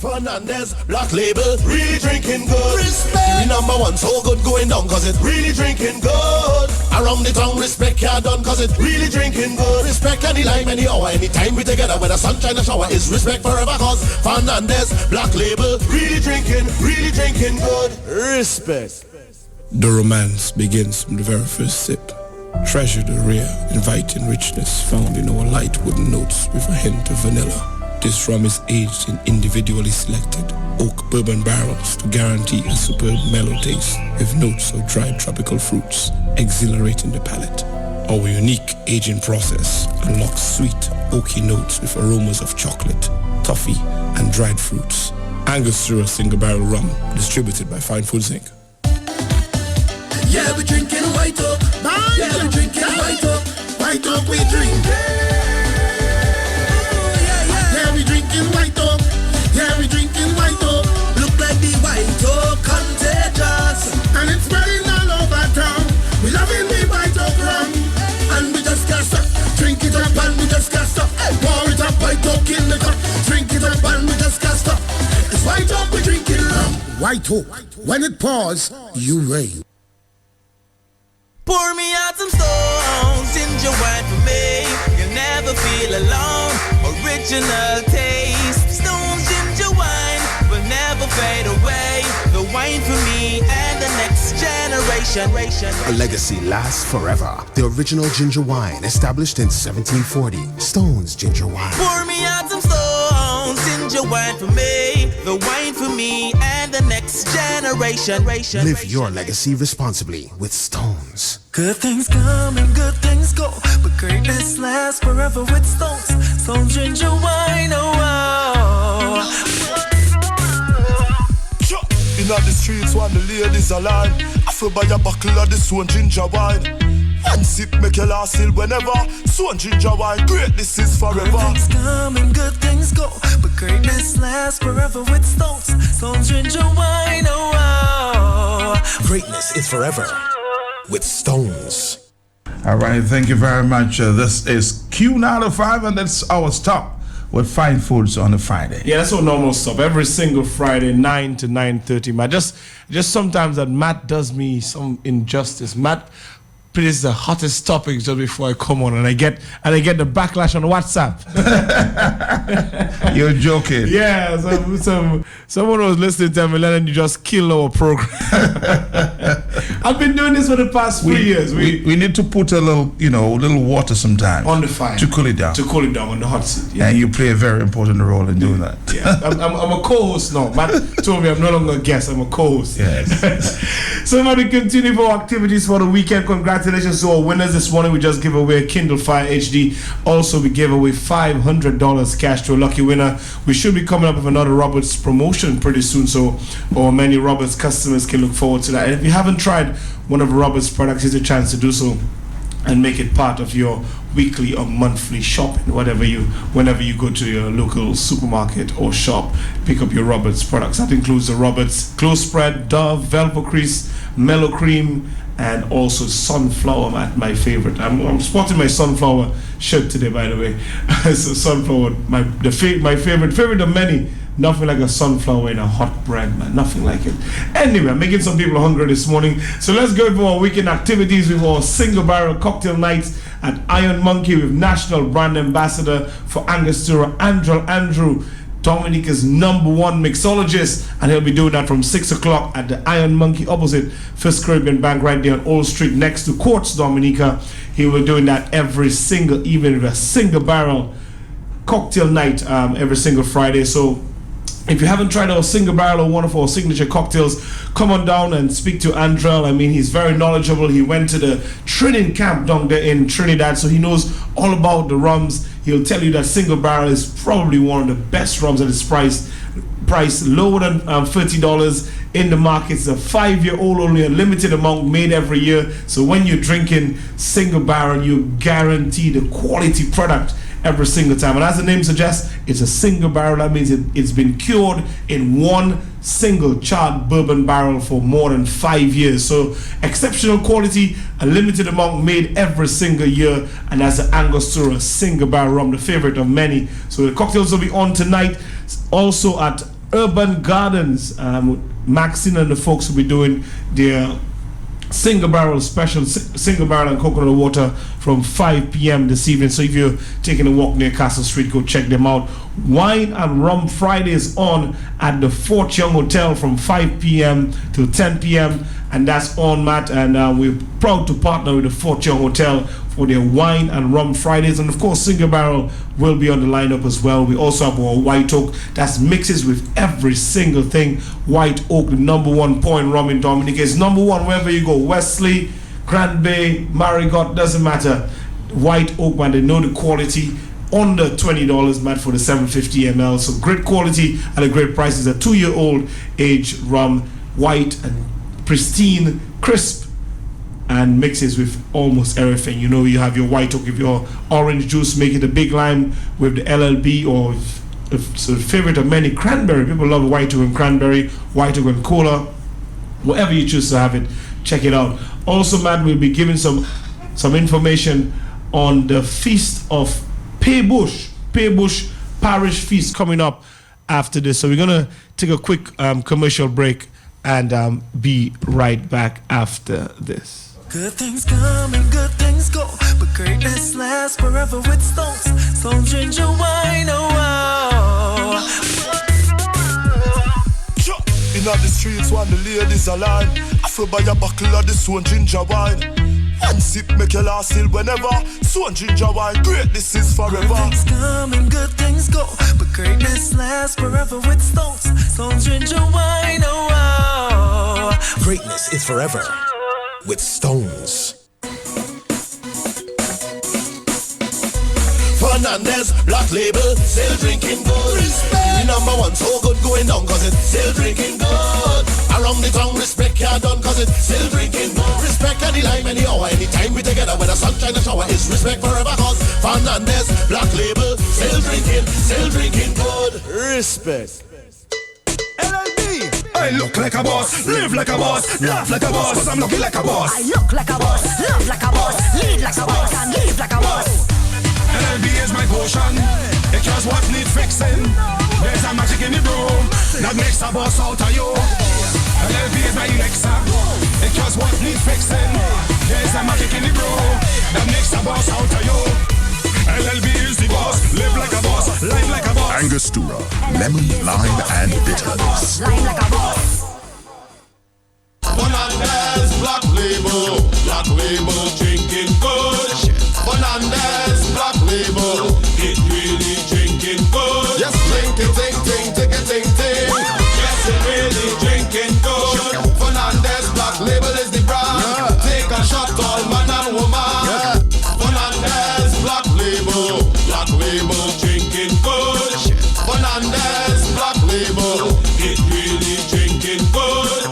Fernandez, Black Label, really drinking good. Respect. Number one, so good going down, cause it really drinking good. Around the town, respect ya done, cause it really drinking good. Respect any time, any hour, anytime we together, when the sunshine and shower is respect forever, cause Fernandez, Black Label, really drinking good. Respect. The romance begins from the very first sip. Treasure the rare, inviting richness found in our light wooden notes with a hint of vanilla. This rum is aged in individually selected oak bourbon barrels to guarantee a superb mellow taste with notes of dried tropical fruits, exhilarating the palate. Our unique aging process unlocks sweet, oaky notes with aromas of chocolate, toffee, and dried fruits. Angus through a single barrel rum, distributed by Fine Foods Inc. Yeah, we drinking white oak. Yeah, we drinking white oak. White oak we drink. Yeah, we drinking white oak. Yeah, we drinking white oak. Look like the white oak contagious, and it's spreading all over town. We loving the white oak rum, and we just can't stop. Drink it up and we just can't stop. Pour it up, white oak in the cup. Drink it up hook. When it pours, you reign. Pour me out some Stones ginger wine for me. You'll never feel alone. Original taste. Stones ginger wine will never fade away. The wine for me and the next generation. A legacy lasts forever. The original ginger wine, established in 1740. Stones ginger wine. Pour me out some Stones ginger wine for me. The wine for me and the next generation. Live your legacy responsibly with Stones. Good things come and good things go, but greatness lasts forever with Stones. Stones ginger wine, oh. In the streets when the ladies are line, I feel buy a buckle of this one ginger wine. One sip make you last till whenever. Swan ginger wine, greatness is forever. Good things come and good things go, but greatness lasts forever with Stones. Stones ginger wine, oh. Greatness is forever with Stones. All right, thank you very much. This is Q95, and that's our stop with Fine Foods on a Friday. Yeah, that's our normal stop. Every single Friday, 9 to 9:30. Matt, just sometimes that Matt does me some injustice. Matt plays the hottest topics just before I come on, and I get the backlash on WhatsApp. You're joking. Yeah, someone was listening to me, and you just kill our program. I've been doing this for the past 3 years. We need to put a little water sometimes on the fire to cool it down. To cool it down on the hot seat. Yeah. And you play a very important role in doing that. Yeah, I'm a co-host now. Matt told me I'm no longer a guest. I'm a co-host. Yes. So now we continue for activities for the weekend. Congratulations to our winners this morning. We just gave away a Kindle Fire HD. Also, we gave away $500 cash to a lucky winner. We should be coming up with another Roberts promotion pretty soon, so our many Roberts customers can look forward to that. And if you haven't tried one of Roberts products, here's a chance to do so and make it part of your weekly or monthly shopping, whenever you go to your local supermarket or shop. Pick up your Roberts products. That includes the Roberts Close Spread, Dove, Velvocrease, Mellow Cream, and also Sunflower, my favorite. I'm sporting my Sunflower shirt today, by the way. So Sunflower, my favorite of many. Nothing like a sunflower in a hot bread, man. Nothing like it. Anyway, I'm making some people hungry this morning. So let's go for our weekend activities with our single barrel cocktail nights at Iron Monkey with National Brand Ambassador for Angostura, Andrew, Dominica's #1 mixologist, and he'll be doing that from 6 o'clock at the Iron Monkey opposite First Caribbean Bank right there on Old Street next to Quartz, Dominica. He will be doing that every single evening with a single barrel cocktail night every single Friday. So if you haven't tried our single barrel or one of our signature cocktails, come on down and speak to Andrel. I mean, he's very knowledgeable. He went to the training camp down there in Trinidad, so he knows all about the rums. He'll tell you that single barrel is probably one of the best rums at its price lower than $30 in the market. It's a 5-year-old, only a limited amount made every year. So when you're drinking single barrel, you guarantee the quality product every single time. And as the name suggests, it's a single barrel. That means it's been cured in one single charred bourbon barrel for more than 5 years. So exceptional quality, a limited amount made every single year, and that's the Angostura single barrel rum, the favorite of many. So the cocktails will be on tonight. Also at Urban Gardens, Maxine and the folks will be doing their single barrel special, single barrel and coconut water from 5 p.m. this evening. So if you're taking a walk near Castle Street, go check them out. Wine and Rum Friday is on at the Fort Young Hotel from 5 p.m. to 10 p.m. and that's on, Matt, and we're proud to partner with the Fort Young Hotel for their Wine and Rum Fridays. And of course, single barrel will be on the lineup as well. We also have our White Oak that mixes with every single thing. White Oak, the #1 point rum in Dominica, is #1 wherever you go. Wesley, Grand Bay, Marigot, doesn't matter. White Oak, man, they know the quality. Under $20, Matt, for the 750 ml. So great quality at a great price. It's a 2-year-old age rum, white and pristine, crisp, and mixes with almost everything. You know, you have your White Oak, if your orange juice, make it a big lime with the LLB, or so the favorite of many, cranberry. People love White Oak and cranberry, White Oak and cola, whatever you choose to have it, check it out. Also, Matt, we'll be giving some information on the Feast of Paybush Parish Feast coming up after this. So we're going to take a quick commercial break, and be right back after this. Good things come and good things go, but greatness lasts forever with Stones. Stones ginger wine, oh In the streets when the ladies are line, I feel buy a buckle of this one ginger wine. One sip make you last till whenever. Swan ginger wine, great, this is forever. Good things come and good things go, but greatness lasts forever with Stones. Stones ginger wine, oh. Greatness is forever with Stones. Fernandez, Black Label, still drinking good. The number one so good going down cause it's still drinking good. Around the town, respect ya done cause it's still drinking good. Respect any time, any hour, anytime we together when the sunshine and shower is respect forever cause Fernandez, Black Label, still drinking good. Respect. I look like a boss, live like a boss, laugh like a boss, cause I'm looking like a boss. I look like a boss, love like a boss, lead like a boss, and live like a boss. LLB is my potion, it cures what need fixing. There's a magic in the room that makes a boss out of you. LLB is my elixir, it cures what need fixing. There's a magic in the room that makes a boss out of you. LLB is the boss, live like a boss, live like a boss. Angostura, lemon, lime, and bitters. Live like a boss. Fernandez, Black Label, drinking good. Fernandez, Black Label, it really drinking good. Yes, drinking, ting, ting. Yes, it really drinking good. Fernandez, Black Label is the brand. Take a shot, all man and woman. Fernandez, Black Label, drinking good. Fernandez, Black Label, it really drinking good.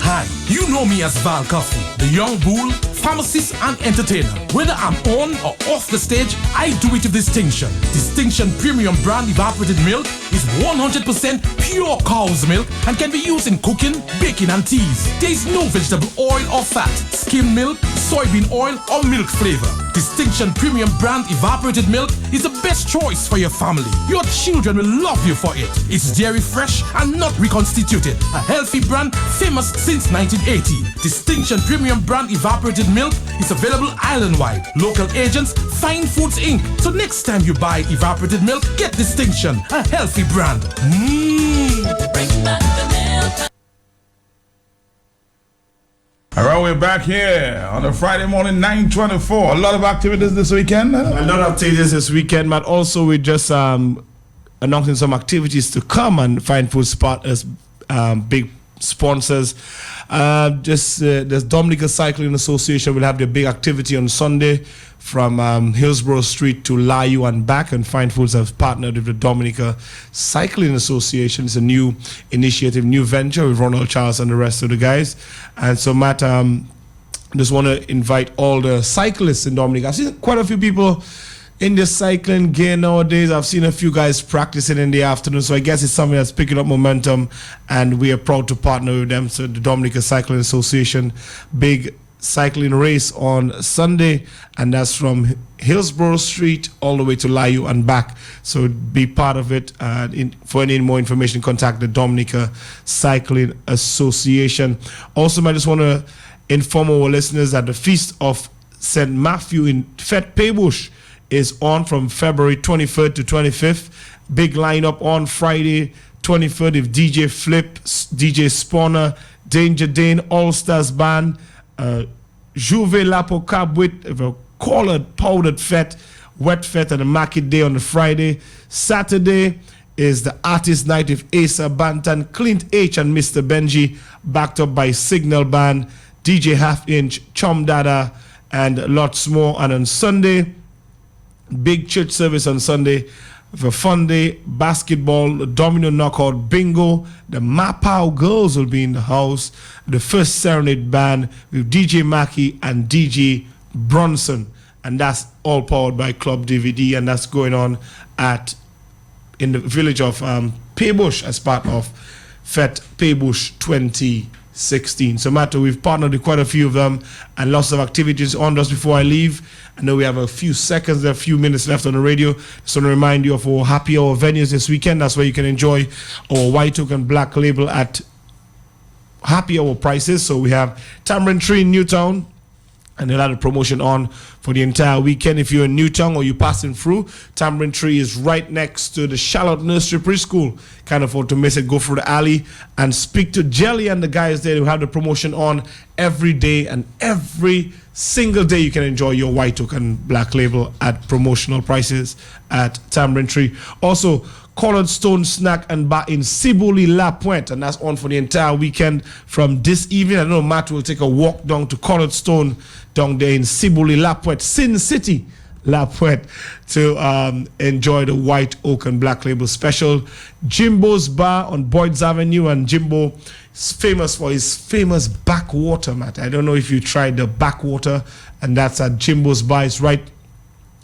Hi, you know me as Val Coffee, the young bull, pharmacist and entertainer. Whether I'm on or off the stage, I do it with distinction. Distinction Premium Brand Evaporated Milk is 100% pure cow's milk and can be used in cooking, baking and teas. There is no vegetable oil or fat, skim milk, soybean oil or milk flavor. Distinction Premium Brand Evaporated Milk is the best choice for your family. Your children will love you for it. It's dairy fresh and not reconstituted. A healthy brand famous since 1980. Distinction Premium Brand Evaporated Milk is available island-wide. Local agents, Fine Foods Inc. So next time you buy evaporated milk, get Distinction, a healthy brand. Bring back the milk. All right, we're back here on a Friday morning, 9:24. A lot of activities this weekend. A lot of activities this weekend, but also we're just announcing some activities to come and Fine Food Spot as big sponsors. There's Dominica Cycling Association will have their big activity on Sunday from Hillsborough Street to Layu and back, and Fine Foods have partnered with the Dominica Cycling Association. It's a new initiative, new venture with Ronald Charles and the rest of the guys. And so Matt, just want to invite all the cyclists in Dominica. I've seen quite a few people in the cycling gear nowadays. I've seen a few guys practicing in the afternoon, so I guess it's something that's picking up momentum, and we are proud to partner with them. So the Dominica Cycling Association, big cycling race on Sunday, and that's from Hillsborough Street all the way to Layu and back. So be part of it. For any more information, contact the Dominica Cycling Association. Also, I just want to inform our listeners that the Feast of St. Matthew in Fet Paybush is on from February 23rd to 25th. Big lineup on Friday 23rd with DJ Flip, DJ Spawner, Danger Dane, All Stars Band, Juve Lapo Cabwit, a colored powdered fet, wet fet, and a market day on the Friday. Saturday is the artist night with Asa Bantan, Clint H and Mr. Benji, backed up by Signal Band, DJ Half Inch, Chum Dada, and lots more. And on Sunday, big church service on Sunday for Fun Day, basketball, domino knockout, bingo. The Mapao girls will be in the house. The first serenade band with DJ Mackie and DJ Bronson, and that's all powered by Club DVD, and that's going on in the village of Paybush as part of Fet Paybush 2016. So Matt, we've partnered with quite a few of them and lots of activities on. Just before I leave, I know we have a few seconds, a few minutes left on the radio. Just want to remind you of our happy hour venues this weekend. That's where you can enjoy our White Oak and Black Label at happy hour prices. So we have Tamarind Tree in Newtown, and they'll have a promotion on for the entire weekend. If you're in Newtown or you're passing through, Tamarind Tree is right next to the Charlotte Nursery Preschool. Can't afford to miss it. Go through the alley and speak to Jelly and the guys there who have the promotion on every day, and every single day you can enjoy your White Oak and Black Label at promotional prices at Tamarind Tree. Also, Colored Stone Snack and Bar in Sibuli La Pointe, and that's on for the entire weekend from this evening. I know Matt will take a walk down to Colored Stone down there in Sibuli La Pointe, Sin City La Pointe, to enjoy the White Oak and Black Label special. Jimbo's Bar on Boyd's Avenue, and Jimbo is famous for his famous backwater, Matt. I don't know if you tried the backwater, and that's at Jimbo's Bar. It's right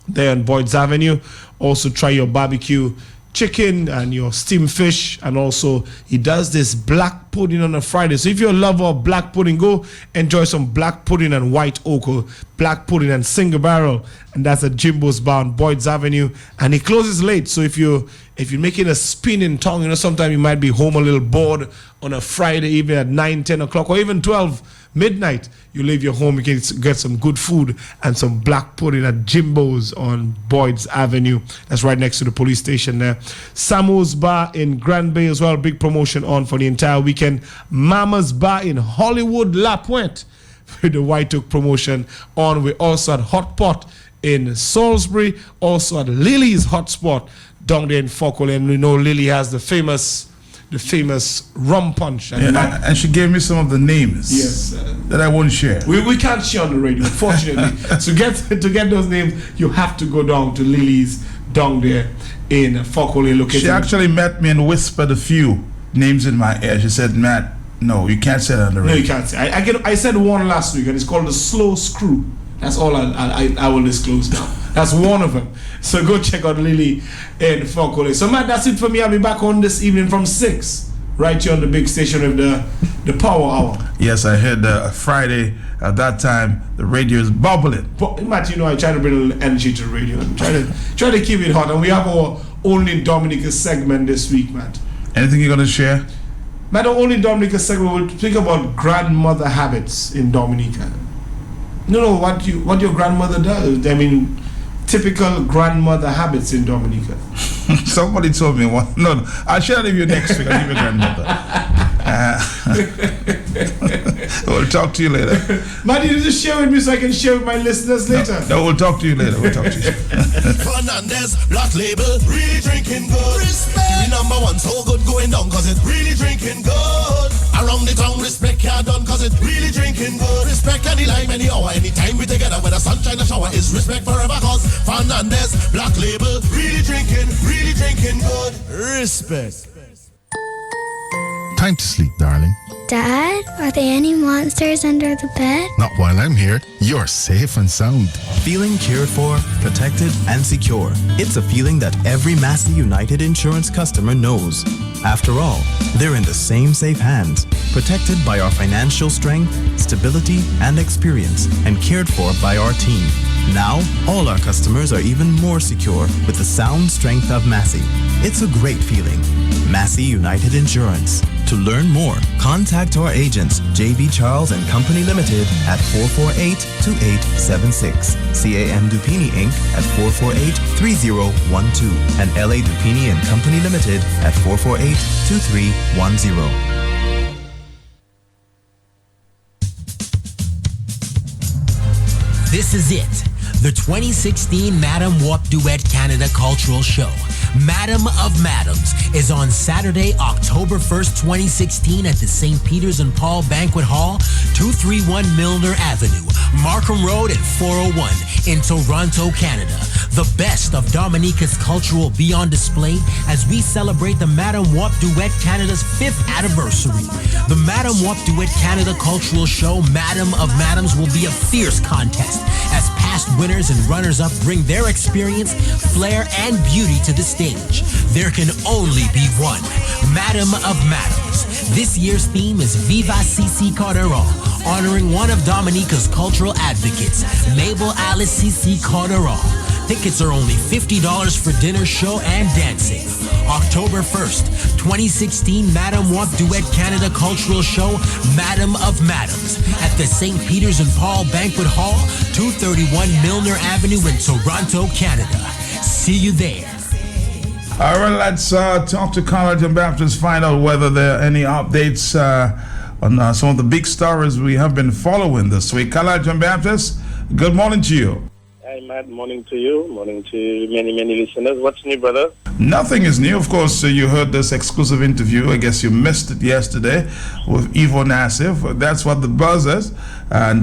there on Boyd's Avenue. Also try your barbecue chicken and your steamed fish, and also he does this black pudding on a Friday. So if you're a lover of black pudding, go enjoy some black pudding and white oak, or black pudding and single barrel, and that's at Jimbo's Bar on Boyd's Avenue. And he closes late, so if you're making a spinning tongue, you know, sometimes you might be home a little bored on a Friday evening at 9-10 o'clock or even 12 midnight, you leave your home, you can get some good food and some black pudding at Jimbo's on Boyd's Avenue. That's right next to the police station there. Samu's Bar in Grand Bay as well, big promotion on for the entire weekend. Mama's Bar in Hollywood La Pointe with the White Oak promotion on. We're also at Hot Pot in Salisbury, also at Lily's Hot Spot down there in Fockley, and we know Lily has the famous rum punch. And she gave me some of the names that I won't share. We can't share on the radio, unfortunately. So to get those names, you have to go down to Lily's down there in Fockley location. She actually met me and whispered a few names in my ear. She said, Matt, no, you can't say that on the radio. No, you can't say. I said one last week, and it's called the Slow Screw. That's all I will disclose now. That's one of them. So go check out Lily in Fockley. So Matt, that's it for me. I'll be back on this evening from 6, right here on the big station with the Power Hour. Yes, I heard Friday at that time the radio is bubbling. But Matt, you know, I try to bring a little energy to the radio and try to keep it hot. And we have our Only Dominica segment this week, Matt. Anything you're gonna share? Matt, our Only Dominica segment will speak about grandmother habits in Dominica. No, what your grandmother does. I mean, typical grandmother habits in Dominica. Somebody told me one. No, I'll share with you next week. I'll give you grandmother. We'll talk to you later. Man, you just share with me so I can share with my listeners later. No, we'll talk to you later. We'll talk to you. Fernandez, Black Label, really drinking good. Respect. Give me number one, so good going down, cause it's really drinking good. Around the town, respect can't done, cause it's really drinking good. Respect any time, any hour, anytime we together, whether sunshine or shower, is respect forever, cause Fernandez, Black Label, really drinking good. Respect. Time to sleep, darling. Dad, are there any monsters under the bed? Not while I'm here. You're safe and sound. Feeling cared for, protected, and secure. It's a feeling that every Massey United Insurance customer knows. After all, they're in the same safe hands, protected by our financial strength, stability, and experience, and cared for by our team. Now, all our customers are even more secure with the sound strength of Massey. It's a great feeling. Massey United Insurance. To learn more, contact our agents, JB Charles and Company Limited at 448-2876, CAM Dupini Inc. at 448-3012, and LA Dupini and Company Limited at 448-2310. This is it, the 2016 Madam Wop Duet Canada Cultural Show. Madam of Madams is on Saturday, October 1st, 2016 at the St. Peter's and Paul Banquet Hall, 231 Milner Avenue, Markham Road and 401 in Toronto, Canada. The best of Dominica's culture will be on display as we celebrate the Madam Wop Duet Canada's 5th anniversary. The Madam Wop Duet Canada Cultural Show, Madam of Madams, will be a fierce contest as past winners and runners-up bring their experience, flair, and beauty to the stage. there can only be one. Madam of Madams. This year's theme is Viva CC Calderon, honoring one of Dominica's cultural advocates, Mabel Alice CC Calderon. Tickets are only $50 for dinner, show, and dancing. October 1st, 2016 Madam Wap Duet Canada Cultural Show, Madam of Madams, at the St. Peter's and Paul Banquet Hall, 231 Milner Avenue in Toronto, Canada. See you there. All right, let's talk to College and Baptist, find out whether there are any updates on some of the big stories we have been following this week. College and Baptist, good morning to you. Hi, Matt. Morning to you. Morning to many listeners. What's new, brother? Nothing is new. Of course, you heard this exclusive interview. I guess you missed it yesterday with Ivo Nassif. That's what the buzz is. And,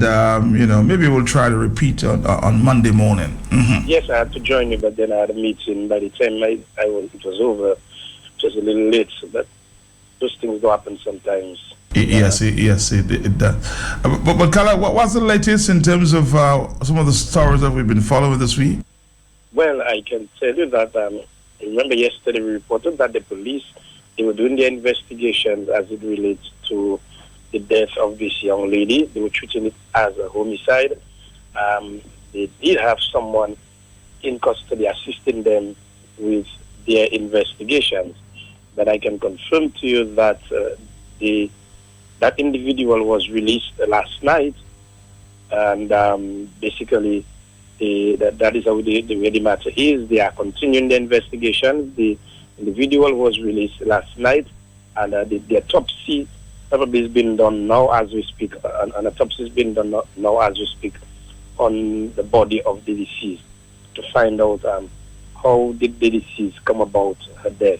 maybe we'll try to repeat on Monday morning. Mm-hmm. Yes, I had to join you, but then I had a meeting. By the time it was over, just a little late. So that those things do happen sometimes. Yes, it does. But Kala, what's the latest in terms of some of the stories that we've been following this week? Well, I can tell you that, remember yesterday we reported that the police, they were doing their investigations as it relates to the death of this young lady. They were treating it as a homicide. They did have someone in custody assisting them with their investigations. But I can confirm to you that that individual was released last night, and basically that is how the way the matter is. They are continuing the investigation. The individual was released last night, and the autopsy probably is being done now as we speak. An autopsy is being done now as we speak on the body of the deceased to find out how did the deceased come about her death.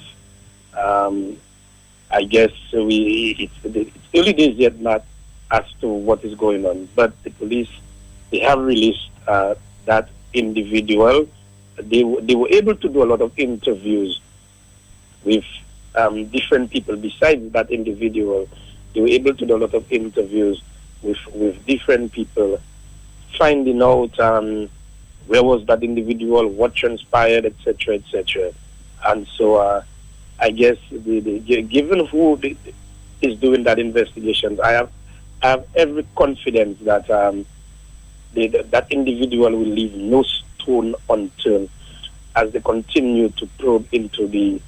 I guess it's early days yet, not as to what is going on. But the police, they have released that individual. They were able to do a lot of interviews with different people besides that individual. They were able to do a lot of interviews with different people, finding out where was that individual, what transpired, etc., etc. And so I guess given who is doing that investigation, I have every confidence that that individual will leave no stone unturned as they continue to probe into the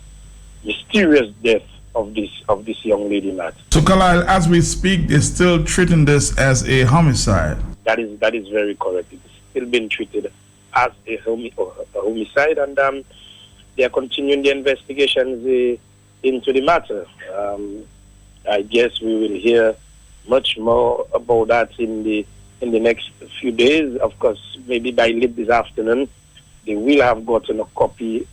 mysterious death of this young lady, Matt. So, Kalal, as we speak, they're still treating this as a homicide. That is very correct. It's still being treated as a homicide, and they are continuing the investigations into the matter. I guess we will hear much more about that in the next few days. Of course, maybe by late this afternoon, they will have gotten a copy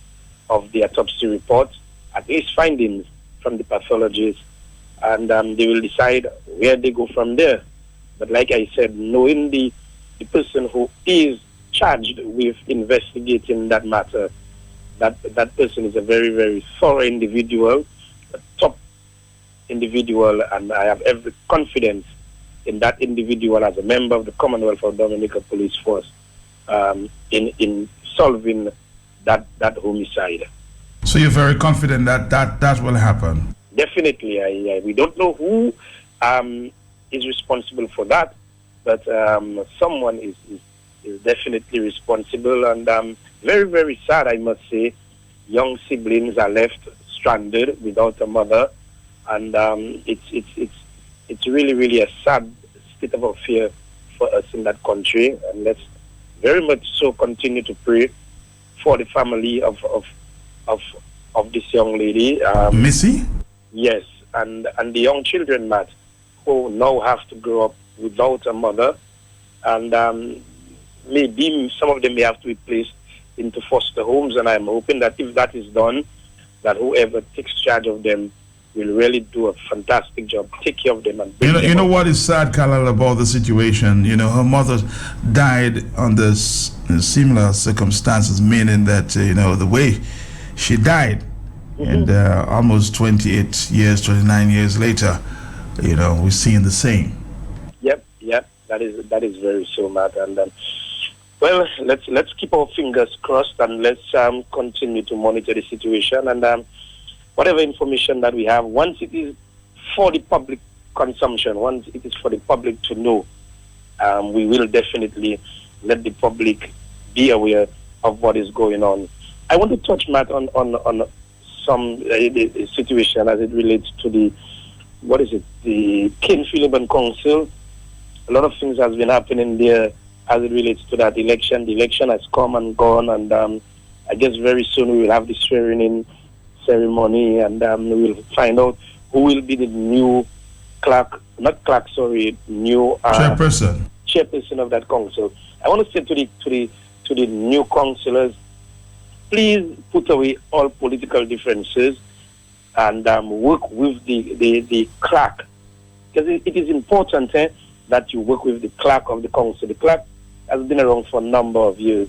of the autopsy report, at least findings from the pathologist, and they will decide where they go from there. But like I said, knowing the person who is charged with investigating that matter, that person is a very, very thorough individual, a top individual, and I have every confidence in that individual as a member of the Commonwealth of Dominica Police Force in solving that homicide. So you're very confident that will happen? Definitely. We don't know who is responsible for that, but someone is definitely responsible, and very, very sad, I must say. Young siblings are left stranded without a mother, and it's really, really a sad state of affairs for us in that country. And let's very much so continue to pray for the family of this young lady, Missy. Yes, and the young children, Matt, who now have to grow up without a mother, and maybe some of them may have to be placed into foster homes, and I'm hoping that if that is done, that whoever takes charge of them will really do a fantastic job, take care of them. And you know what is sad, Kalal, about the situation? Her mother died under similar circumstances, meaning that, the way she died, and almost 29 years later, we're seeing the same. Yep, that is very so, Matt. And Well, let's keep our fingers crossed and let's continue to monitor the situation and whatever information that we have, once it is for the public consumption, once it is for the public to know, we will definitely let the public be aware of what is going on. I want to touch, Matt, on some situation as it relates to the King Philippe Council. A lot of things has been happening there as it relates to that election. The election has come and gone, and I guess very soon we will have the swearing-in ceremony, and we will find out who will be the new new chairperson of that council. I want to say to the new councillors, please put away all political differences and work with the clerk, because it is important that you work with the clerk of the council. The clerk has been around for a number of years,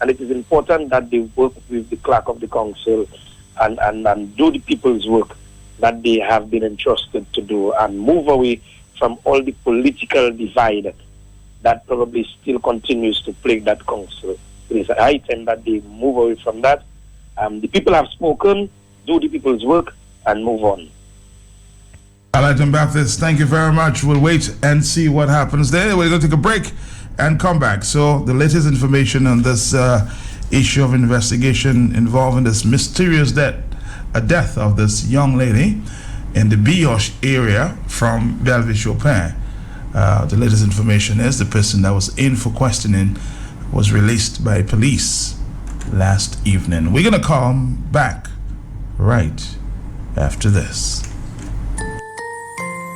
and it is important that they work with the clerk of the council and do the people's work that they have been entrusted to do, and move away from all the political divide that probably still continues to plague that council. It is high time that they move away from that. The people have spoken, do the people's work, and move on. Alright, Baptist, thank you very much. We'll wait and see what happens there. We're going to take a break and come back. So the latest information on this issue of investigation involving this mysterious death of this young lady in the Bioche area from Bellevue Chopin. The latest information is the person that was in for questioning was released by police last evening. We're going to come back right after this.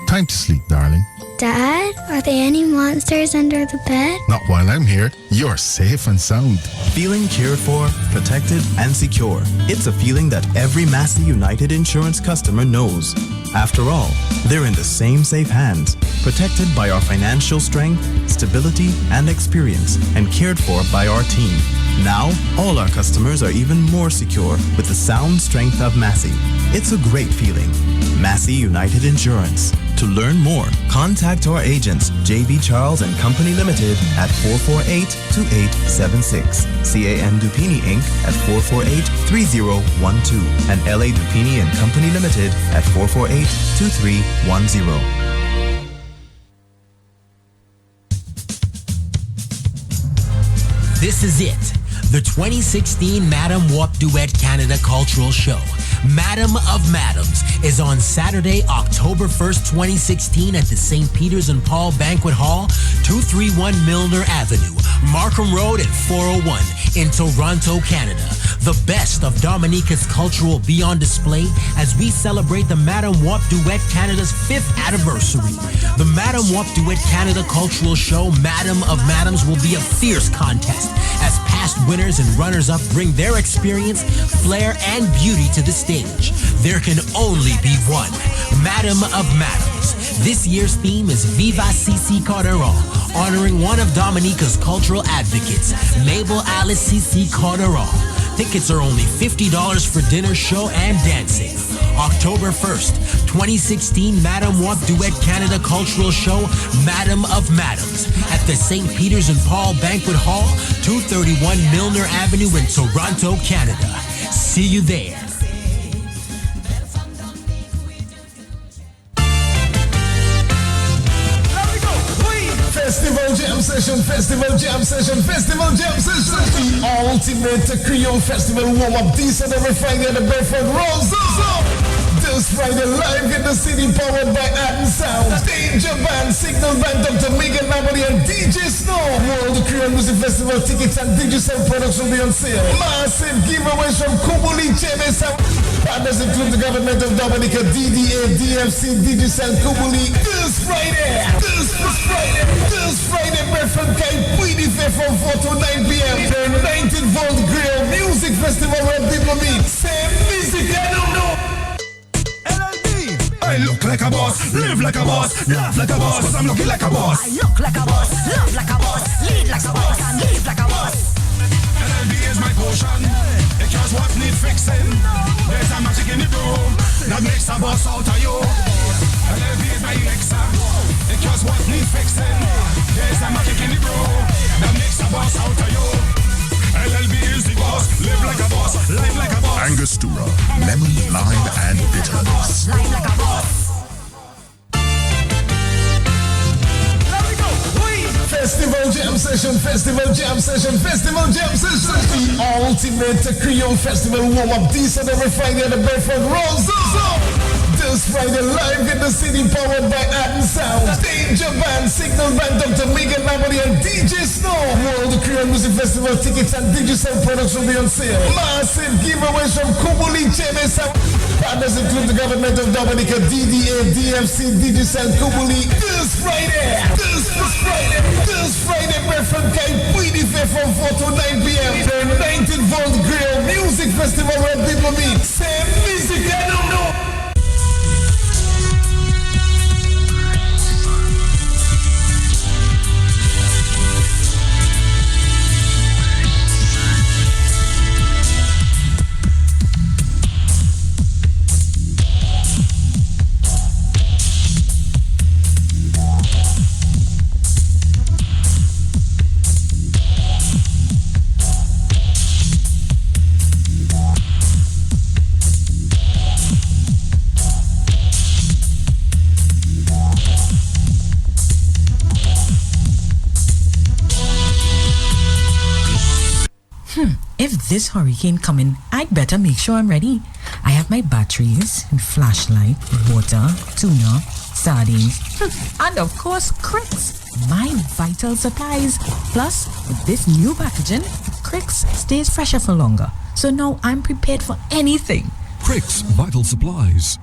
Time to sleep, darling. Dad, are there any monsters under the bed? Not while I'm here. You're safe and sound. Feeling cared for, protected, and secure. It's a feeling that every Massey United Insurance customer knows. After all, they're in the same safe hands, protected by our financial strength, stability, and experience, and cared for by our team. Now, all our customers are even more secure with the sound strength of Massey. It's a great feeling. Massey United Insurance. To learn more, contact our agents, JB Charles and Company Limited at 448-2876, CAN Dupini Inc. at 448-3012, and LA Dupini and Company Limited at 448-2310. This is it, the 2016 Madam Wap Duet Canada Cultural Show. Madam of Madams is on Saturday, October 1st, 2016 at the St. Peter's and Paul Banquet Hall, 231 Milner Avenue, Markham Road and 401 in Toronto, Canada. The best of Dominica's culture will be on display as we celebrate the Madam Wap Duet Canada's 5th anniversary. The Madam Wap Duet Canada Cultural Show, Madam of Madams, will be a fierce contest as past winners and runners-up bring their experience, flair, and beauty to the stage. There can only be one Madam of Madams. This year's theme is Viva Cici Calderon, honoring one of Dominica's cultural advocates, Mabel Alice Cici Calderon. Tickets are only $50 for dinner, show, and dancing. October 1st, 2016 Madam Wap Duet Canada Cultural Show, Madam of Madams, at the St. Peter's and Paul Banquet Hall, 231 Milner Avenue in Toronto, Canada. See you there. Festival Jam Session, Festival Jam Session, Festival Jam Session. The ultimate Creole Festival warm-up this and every Friday at the Bedford Rose. This Friday live in the city powered by Adam Sound, Danger Band, Signal Band, Dr. Megan Lamely and DJ Snow. World Creole Music Festival tickets and digital products will be on sale. Massive giveaways from Kubuli, Chemes. Partners include the government of Dominica, DDA, DFC, Digicel, Kubuli. This Friday, Bedford Kai from 4 to 9 p.m. The 19-volt Grill Music Festival where people meet. Same music, I don't know. I look like a boss, live like a boss, laugh like a boss, but I'm looking like a boss. I look like a boss, love like a boss, lead like a boss, and live like a boss. LLB is my potion, it cures what need fixing. There's a magic in the room that makes a boss out of you. LLB is my elixir, it cures what need fixing. There's a magic in the room That makes a boss out of you. LLB is the boss. Live like a boss. Live like a boss. Angostura, lemon, lime, and bitters. Live like a boss. Festival Jam Session, Festival Jam Session, Festival Jam Session. The ultimate Creole Festival warm-up decent every Friday at the Bedford Rose. This Friday live in the city powered by Atten Sound, Danger Band, Signal Band, Dr. Megan Namely and DJ Snow. World Creole Music Festival tickets and digital products will be on sale. Massive giveaways from Kubuli, Chene Sound. Partners include the government of Dominica, DDA, DFC, Digicel, Kubuli. This Friday, Bedford Kai Puidife from 4 to 9 p.m. The 19th World Creole Music Festival where people meet. Same music, I don't know. If this hurricane coming, I'd better make sure I'm ready. I have my batteries and flashlight, water, tuna, sardines, and of course, Cricks, my vital supplies. Plus, with this new packaging, Cricks stays fresher for longer. So now I'm prepared for anything. Cricks Vital Supplies.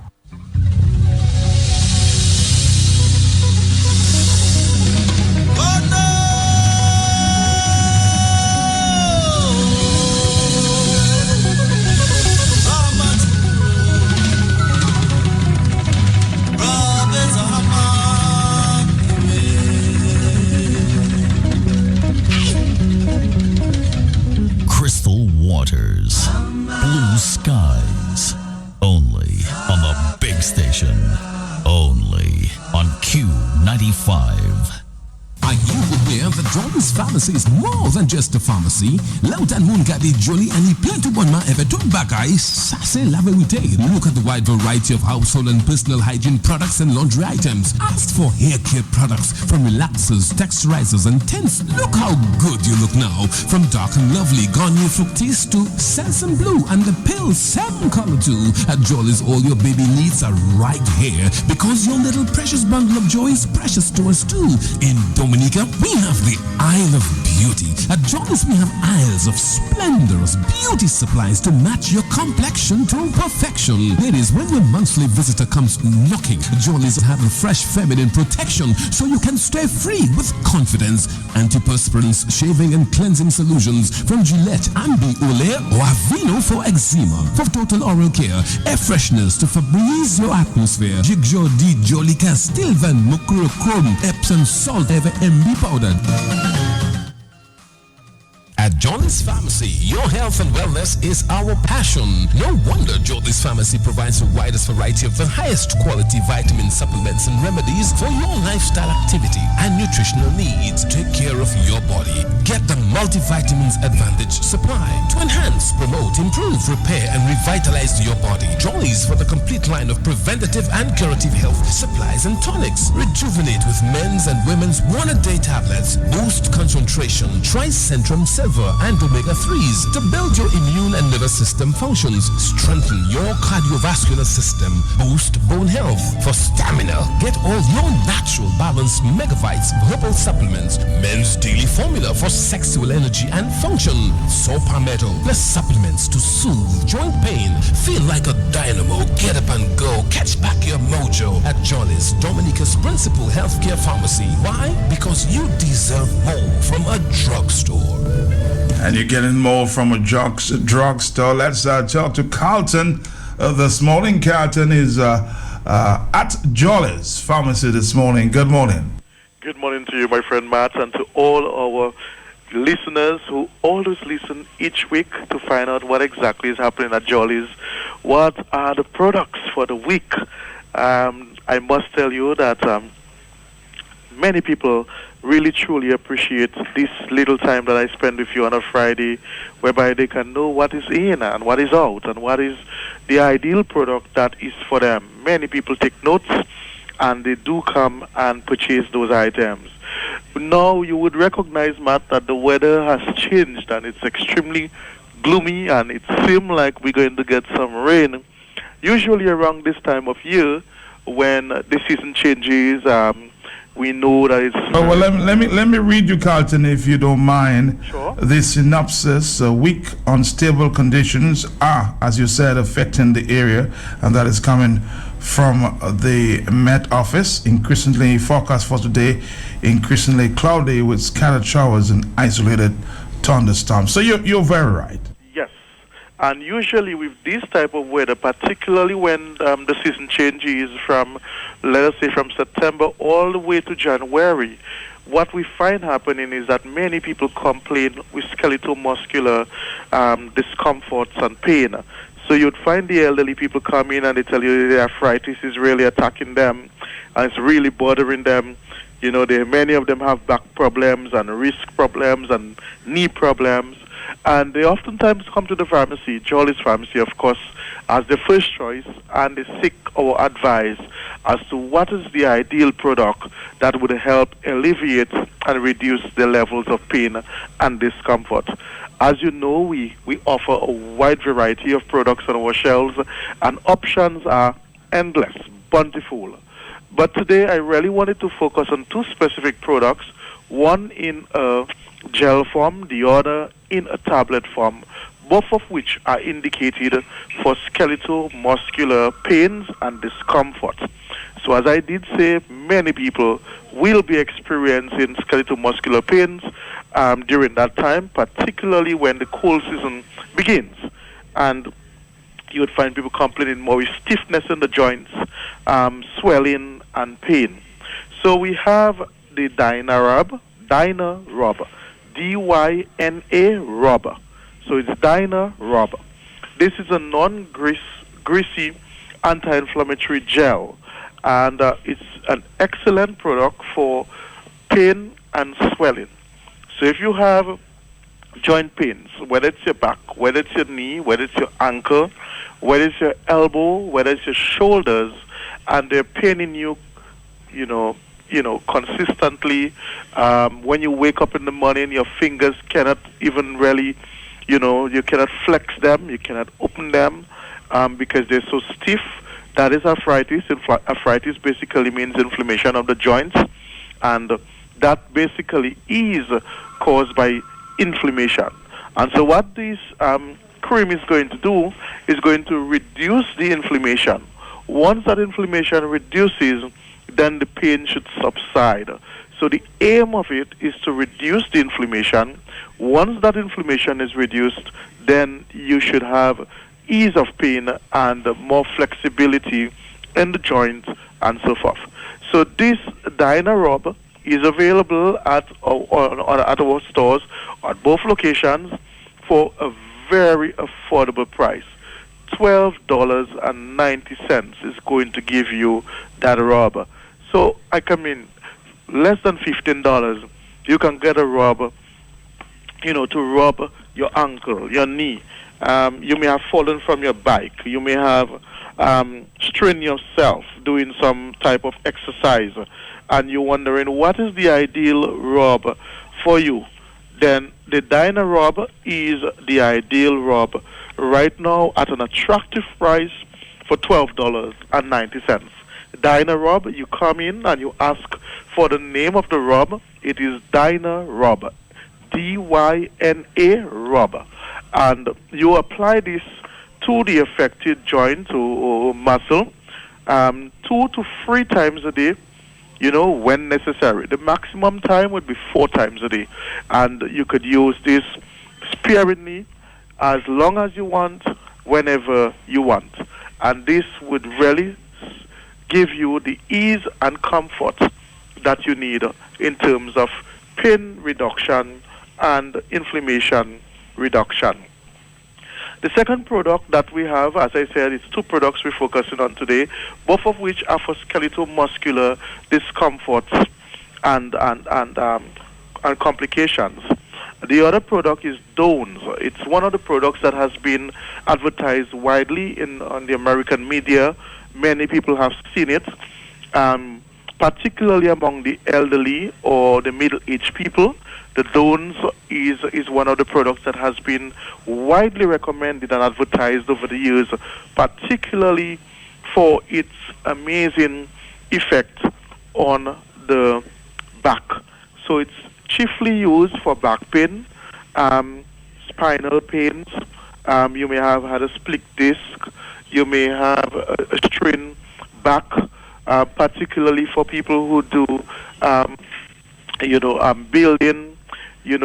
Waters, blue skies, only on the big station, only on Q95. Are you aware that Jordan's Pharmacy is more than just a pharmacy? Loud and Moon got the jolly and he plan to one man ever took back eyes. Say la verite. Look at the wide variety of household and personal hygiene products and laundry items. Ask for hair care products from relaxers, texturizers and tints. Look how good you look now. From dark and lovely Garnier Fructis to Sesame Blue and the pill 7 color too. At Jolly's, all your baby needs are right here because your little precious bundle of joy is precious to us too. In Dominica, we have the Isle of Beauty. At Jolly's, we have aisles of splendorous beauty supplies to match your complexion to perfection. Ladies, when your monthly visitor comes knocking, Jolly's have a fresh feminine protection so you can stay free with confidence. Antiperspirants, shaving and cleansing solutions from Gillette, Ambi, Olay, or Aveeno for eczema. For total oral care, air fresheners to Febreze your atmosphere. Jigjo di Jolly Castile Van Mukro Chrome, Epsom Salt Ever MB powder. At Johnny's Pharmacy, your health and wellness is our passion. No wonder Johnny's Pharmacy provides the widest variety of the highest quality vitamin supplements and remedies for your lifestyle activity and nutritional needs. Take care of your body. Get the multivitamins advantage supply to enhance, promote, improve, repair, and revitalize your body. Johnny's for the complete line of preventative and curative health supplies and tonics. Rejuvenate with men's and women's 1-a-day tablets. Boost concentration. Tricentrum Silver and omega-3s to build your immune and nervous system functions, strengthen your cardiovascular system, boost bone health. For stamina, get all your natural balanced megavites herbal supplements, men's daily formula for sexual energy and function, soap palmetto plus supplements to soothe joint pain, feel like a dynamo, get up and go, catch back your mojo at Jolly's, Dominica's principal healthcare pharmacy. Why? Because you deserve more from a drugstore. And you're getting more from a drugstore. Let's talk to Carlton this morning. Carlton is at Jolly's Pharmacy this morning. Good morning. Good morning to you, my friend Matt, and to all our listeners who always listen each week to find out what exactly is happening at Jolly's. What are the products for the week? I must tell you that many people really truly appreciate this little time that I spend with you on a Friday, whereby they can know what is in and what is out and what is the ideal product that is for them. Many people take notes and they do come and purchase those items. Now you would recognize, Matt, that the weather has changed and it's extremely gloomy and it seems like we're going to get some rain. Usually around this time of year, when the season changes, we know that it's... Oh, well, let me read you, Carlton, if you don't mind. Sure. The synopsis: weak, unstable conditions are, as you said, affecting the area, and that is coming from the Met Office. Increasingly forecast for today, increasingly cloudy with scattered showers and isolated thunderstorms. So you're very right. Yes. And usually with this type of weather, particularly when the season changes from, let us say, from September all the way to January, what we find happening is that many people complain with skeletal-muscular discomforts and pain. So you'd find the elderly people come in and they tell you the arthritis is really attacking them and it's really bothering them. You know, many of them have back problems and wrist problems and knee problems. And they oftentimes come to the pharmacy, Jolly's Pharmacy, of course, as the first choice, and they seek our advice as to what is the ideal product that would help alleviate and reduce the levels of pain and discomfort. As you know, we offer a wide variety of products on our shelves, and options are endless, bountiful. But today I really wanted to focus on two specific products, one in a gel form, the other in a tablet form, both of which are indicated for skeletal muscular pains and discomfort. So as I did say, many people will be experiencing skeletal muscular pains during that time, particularly when the cold season begins. And you would find people complaining more with stiffness in the joints, swelling and pain. So we have the Dynarub, D-Y-N-A rubber. So it's Dynarub. This is a non-greasy anti-inflammatory gel, and it's an excellent product for pain and swelling. So if you have joint pains, whether it's your back, whether it's your knee, whether it's your ankle, whether it's your elbow, whether it's your shoulders, and they're paining you, consistently, when you wake up in the morning, your fingers cannot even really, you cannot flex them, you cannot open them because they're so stiff. That is arthritis. Arthritis basically means inflammation of the joints, and that basically is caused by inflammation. And so what this cream is going to do is going to reduce the inflammation. Once that inflammation reduces, then the pain should subside. So the aim of it is to reduce the inflammation. Once that inflammation is reduced, then you should have ease of pain and more flexibility in the joint and so forth. So this Dynarub is available at our stores at both locations for a very affordable price. $12.90 is going to give you that rub. So I come in less than $15. You can get a rub, to rub your ankle, your knee. You may have fallen from your bike. You may have strained yourself doing some type of exercise, and you're wondering what is the ideal rub for you. Then the Dynarub is the ideal rub right now at an attractive price for $12.90. Dynarub, you come in and you ask for the name of the rub. It is Dynarub, D-Y-N-A rub. And you apply this to the affected joint or muscle 2 to 3 times a day, when necessary. The maximum time would be 4 times a day. And you could use this sparingly as long as you want, whenever you want. And this would really give you the ease and comfort that you need in terms of pain reduction and inflammation reduction. The second product that we have, as I said, it's 2 products we're focusing on today, both of which are for skeletal muscular discomforts and complications. The other product is Dones. It's one of the products that has been advertised widely on the American media. Many people have seen it, particularly among the elderly or the middle-aged people. The Dones is one of the products that has been widely recommended and advertised over the years, particularly for its amazing effect on the back. So it's chiefly used for back pain, spinal pains. You may have had a split disc. You may have a strained back, particularly for people who do, building,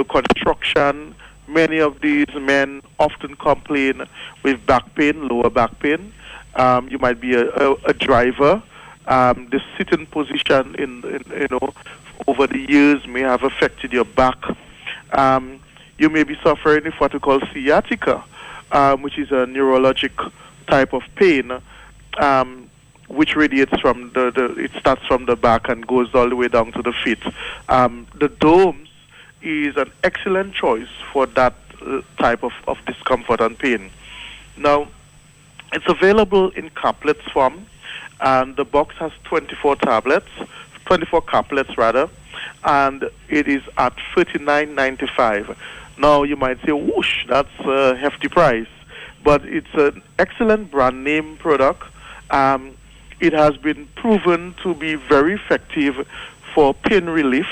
construction. Many of these men often complain with back pain, lower back pain. You might be a driver. The sitting position over the years may have affected your back. You may be suffering with what we call sciatica, which is a neurologic type of pain, which radiates from it starts from the back and goes all the way down to the feet. The Domes is an excellent choice for that type of discomfort and pain. Now, it's available in caplets form, and the box has 24 caplets rather, and it is at $39.95. Now you might say, whoosh, that's a hefty price, but it's an excellent brand name product. It has been proven to be very effective for pain relief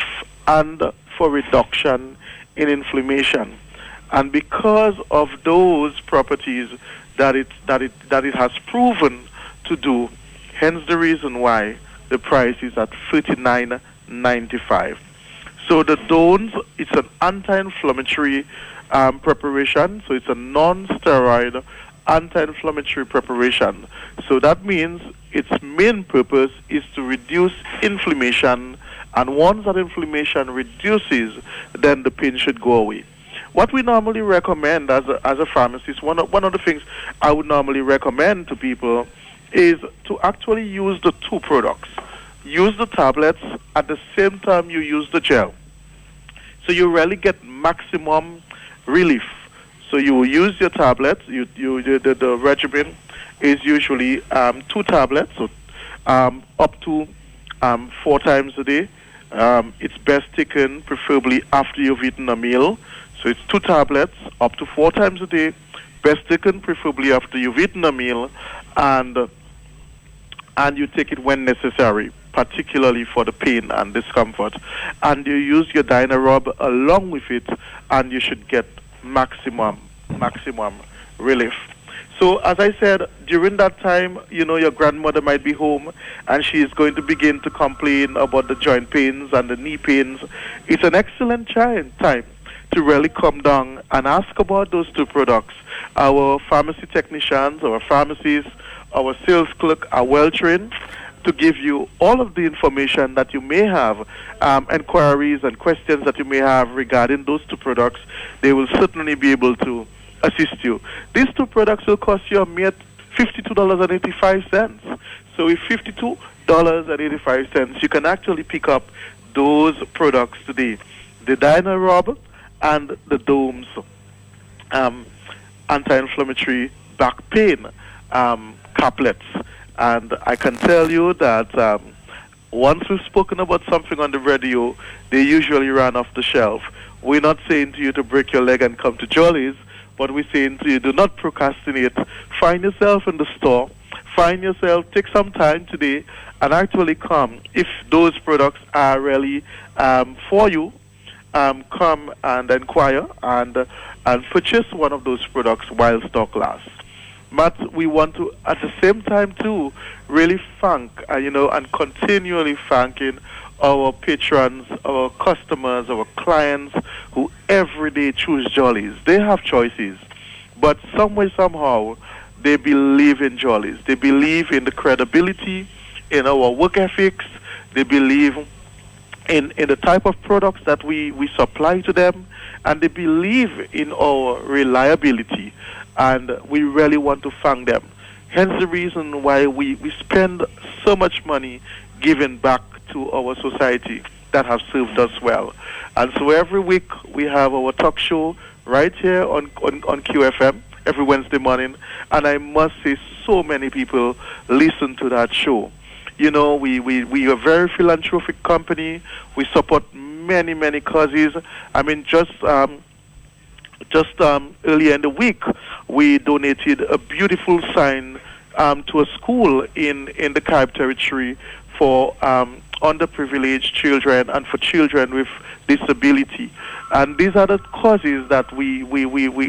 and for reduction in inflammation. And because of those properties that it has proven to do, hence the reason why the price is at $39.95. So the Dones, it's an anti-inflammatory preparation, so it's a non-steroid anti-inflammatory preparation. So that means its main purpose is to reduce inflammation, and once that inflammation reduces, then the pain should go away. What we normally recommend as a pharmacist, one of the things I would normally recommend to people is to actually use the two products. Use the tablets at the same time you use the gel. So you really get maximum relief. So you will use your tablets. The regimen is usually 2 tablets, so up to 4 times a day. It's best taken preferably after you've eaten a meal. So it's 2 tablets up to 4 times a day, best taken preferably after you've eaten a meal, and you take it when necessary, particularly for the pain and discomfort. And you use your Dynarub along with it, and you should get maximum relief. So as I said, during that time, your grandmother might be home and she is going to begin to complain about the joint pains and the knee pains. It's an excellent time to really come down and ask about those 2 products. Our pharmacy technicians, our pharmacists, our sales clerk are well trained to give you all of the information that you may have, inquiries and questions that you may have regarding those 2 products. They will certainly be able to assist you. These 2 products will cost you a mere $52.85. So with $52.85, you can actually pick up those products today. The Dynarub and the Domes anti-inflammatory back pain caplets. And I can tell you that once we've spoken about something on the radio, they usually run off the shelf. We're not saying to you to break your leg and come to Jolly's, but we're saying to you, do not procrastinate. Find yourself in the store. Take some time today and actually come. If those products are really for you, come and inquire and purchase one of those products while stock lasts. But we want to, at the same time, too, really thank, and continually thanking our patrons, our customers, our clients who every day choose Jollies. They have choices, but some way, somehow, they believe in Jollies. They believe in the credibility, in our work ethics. They believe in the type of products that we supply to them, and they believe in our reliability. And we really want to thank them. Hence the reason why we spend so much money giving back to our society. that have served us well. And so every week we have our talk show right here on QFM every Wednesday morning, and I must say so many people listen to that show. You know, we are a very philanthropic company. We support many causes. I mean, just earlier in the week, we donated a beautiful sign to a school in the Carib Territory for underprivileged children and for children with disability. And these are the causes that we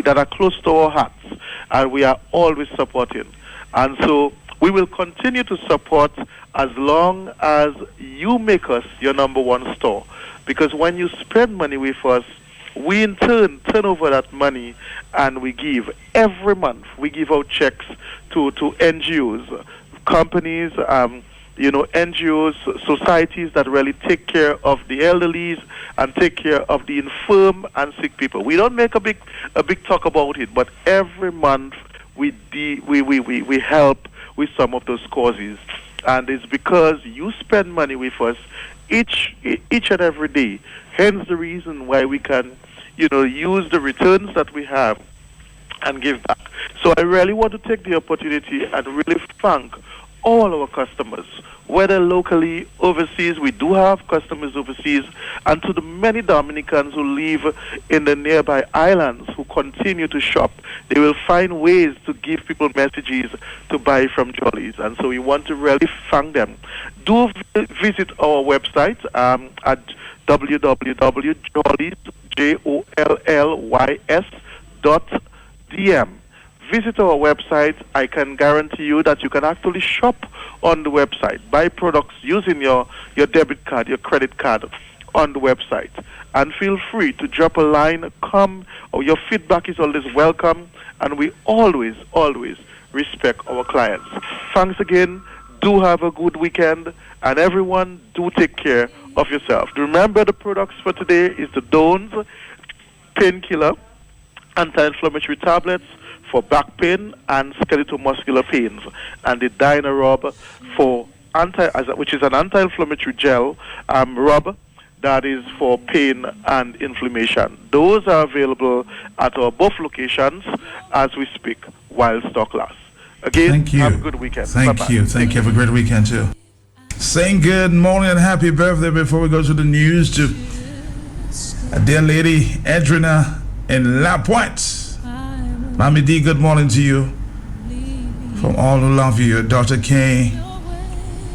that are close to our hearts, and we are always supporting. And so we will continue to support as long as you make us your number one store. Because when you spend money with us, we in turn turn over that money and we give. Every month we give out checks to NGOs, companies, NGOs, societies that really take care of the elderly and take care of the infirm and sick people. We don't make a big talk about it, but every month we help with some of those causes. And it's because you spend money with us each and every day. Hence the reason why we can, use the returns that we have and give back. So I really want to take the opportunity and really thank all our customers, whether locally, overseas. We do have customers overseas, and to the many Dominicans who live in the nearby islands who continue to shop. They will find ways to give people messages to buy from Jolly's, and so we want to really thank them. Do visit our website at www.jollys.dm. Visit our website. I can guarantee you that you can actually shop on the website, buy products using your debit card, your credit card on the website. And feel free to drop a line, your feedback is always welcome, and we always respect our clients. Thanks again. Do have a good weekend, and everyone, do take care of yourself. Remember, the products for today is the Dones painkiller, anti-inflammatory tablets for back pain and skeletal muscular pains, and the Dynarob which is an anti-inflammatory gel rub that is for pain and inflammation. Those are available at our both locations as we speak while stock lasts. Again, Thank you. Have a good weekend. Thank Bye-bye. you. Thank you. Have a great weekend too. Saying good morning and happy birthday before we go to the news to a dear lady, Adrina in La Pointe. Mommy D, good morning to you. From all who love you, your daughter Kay,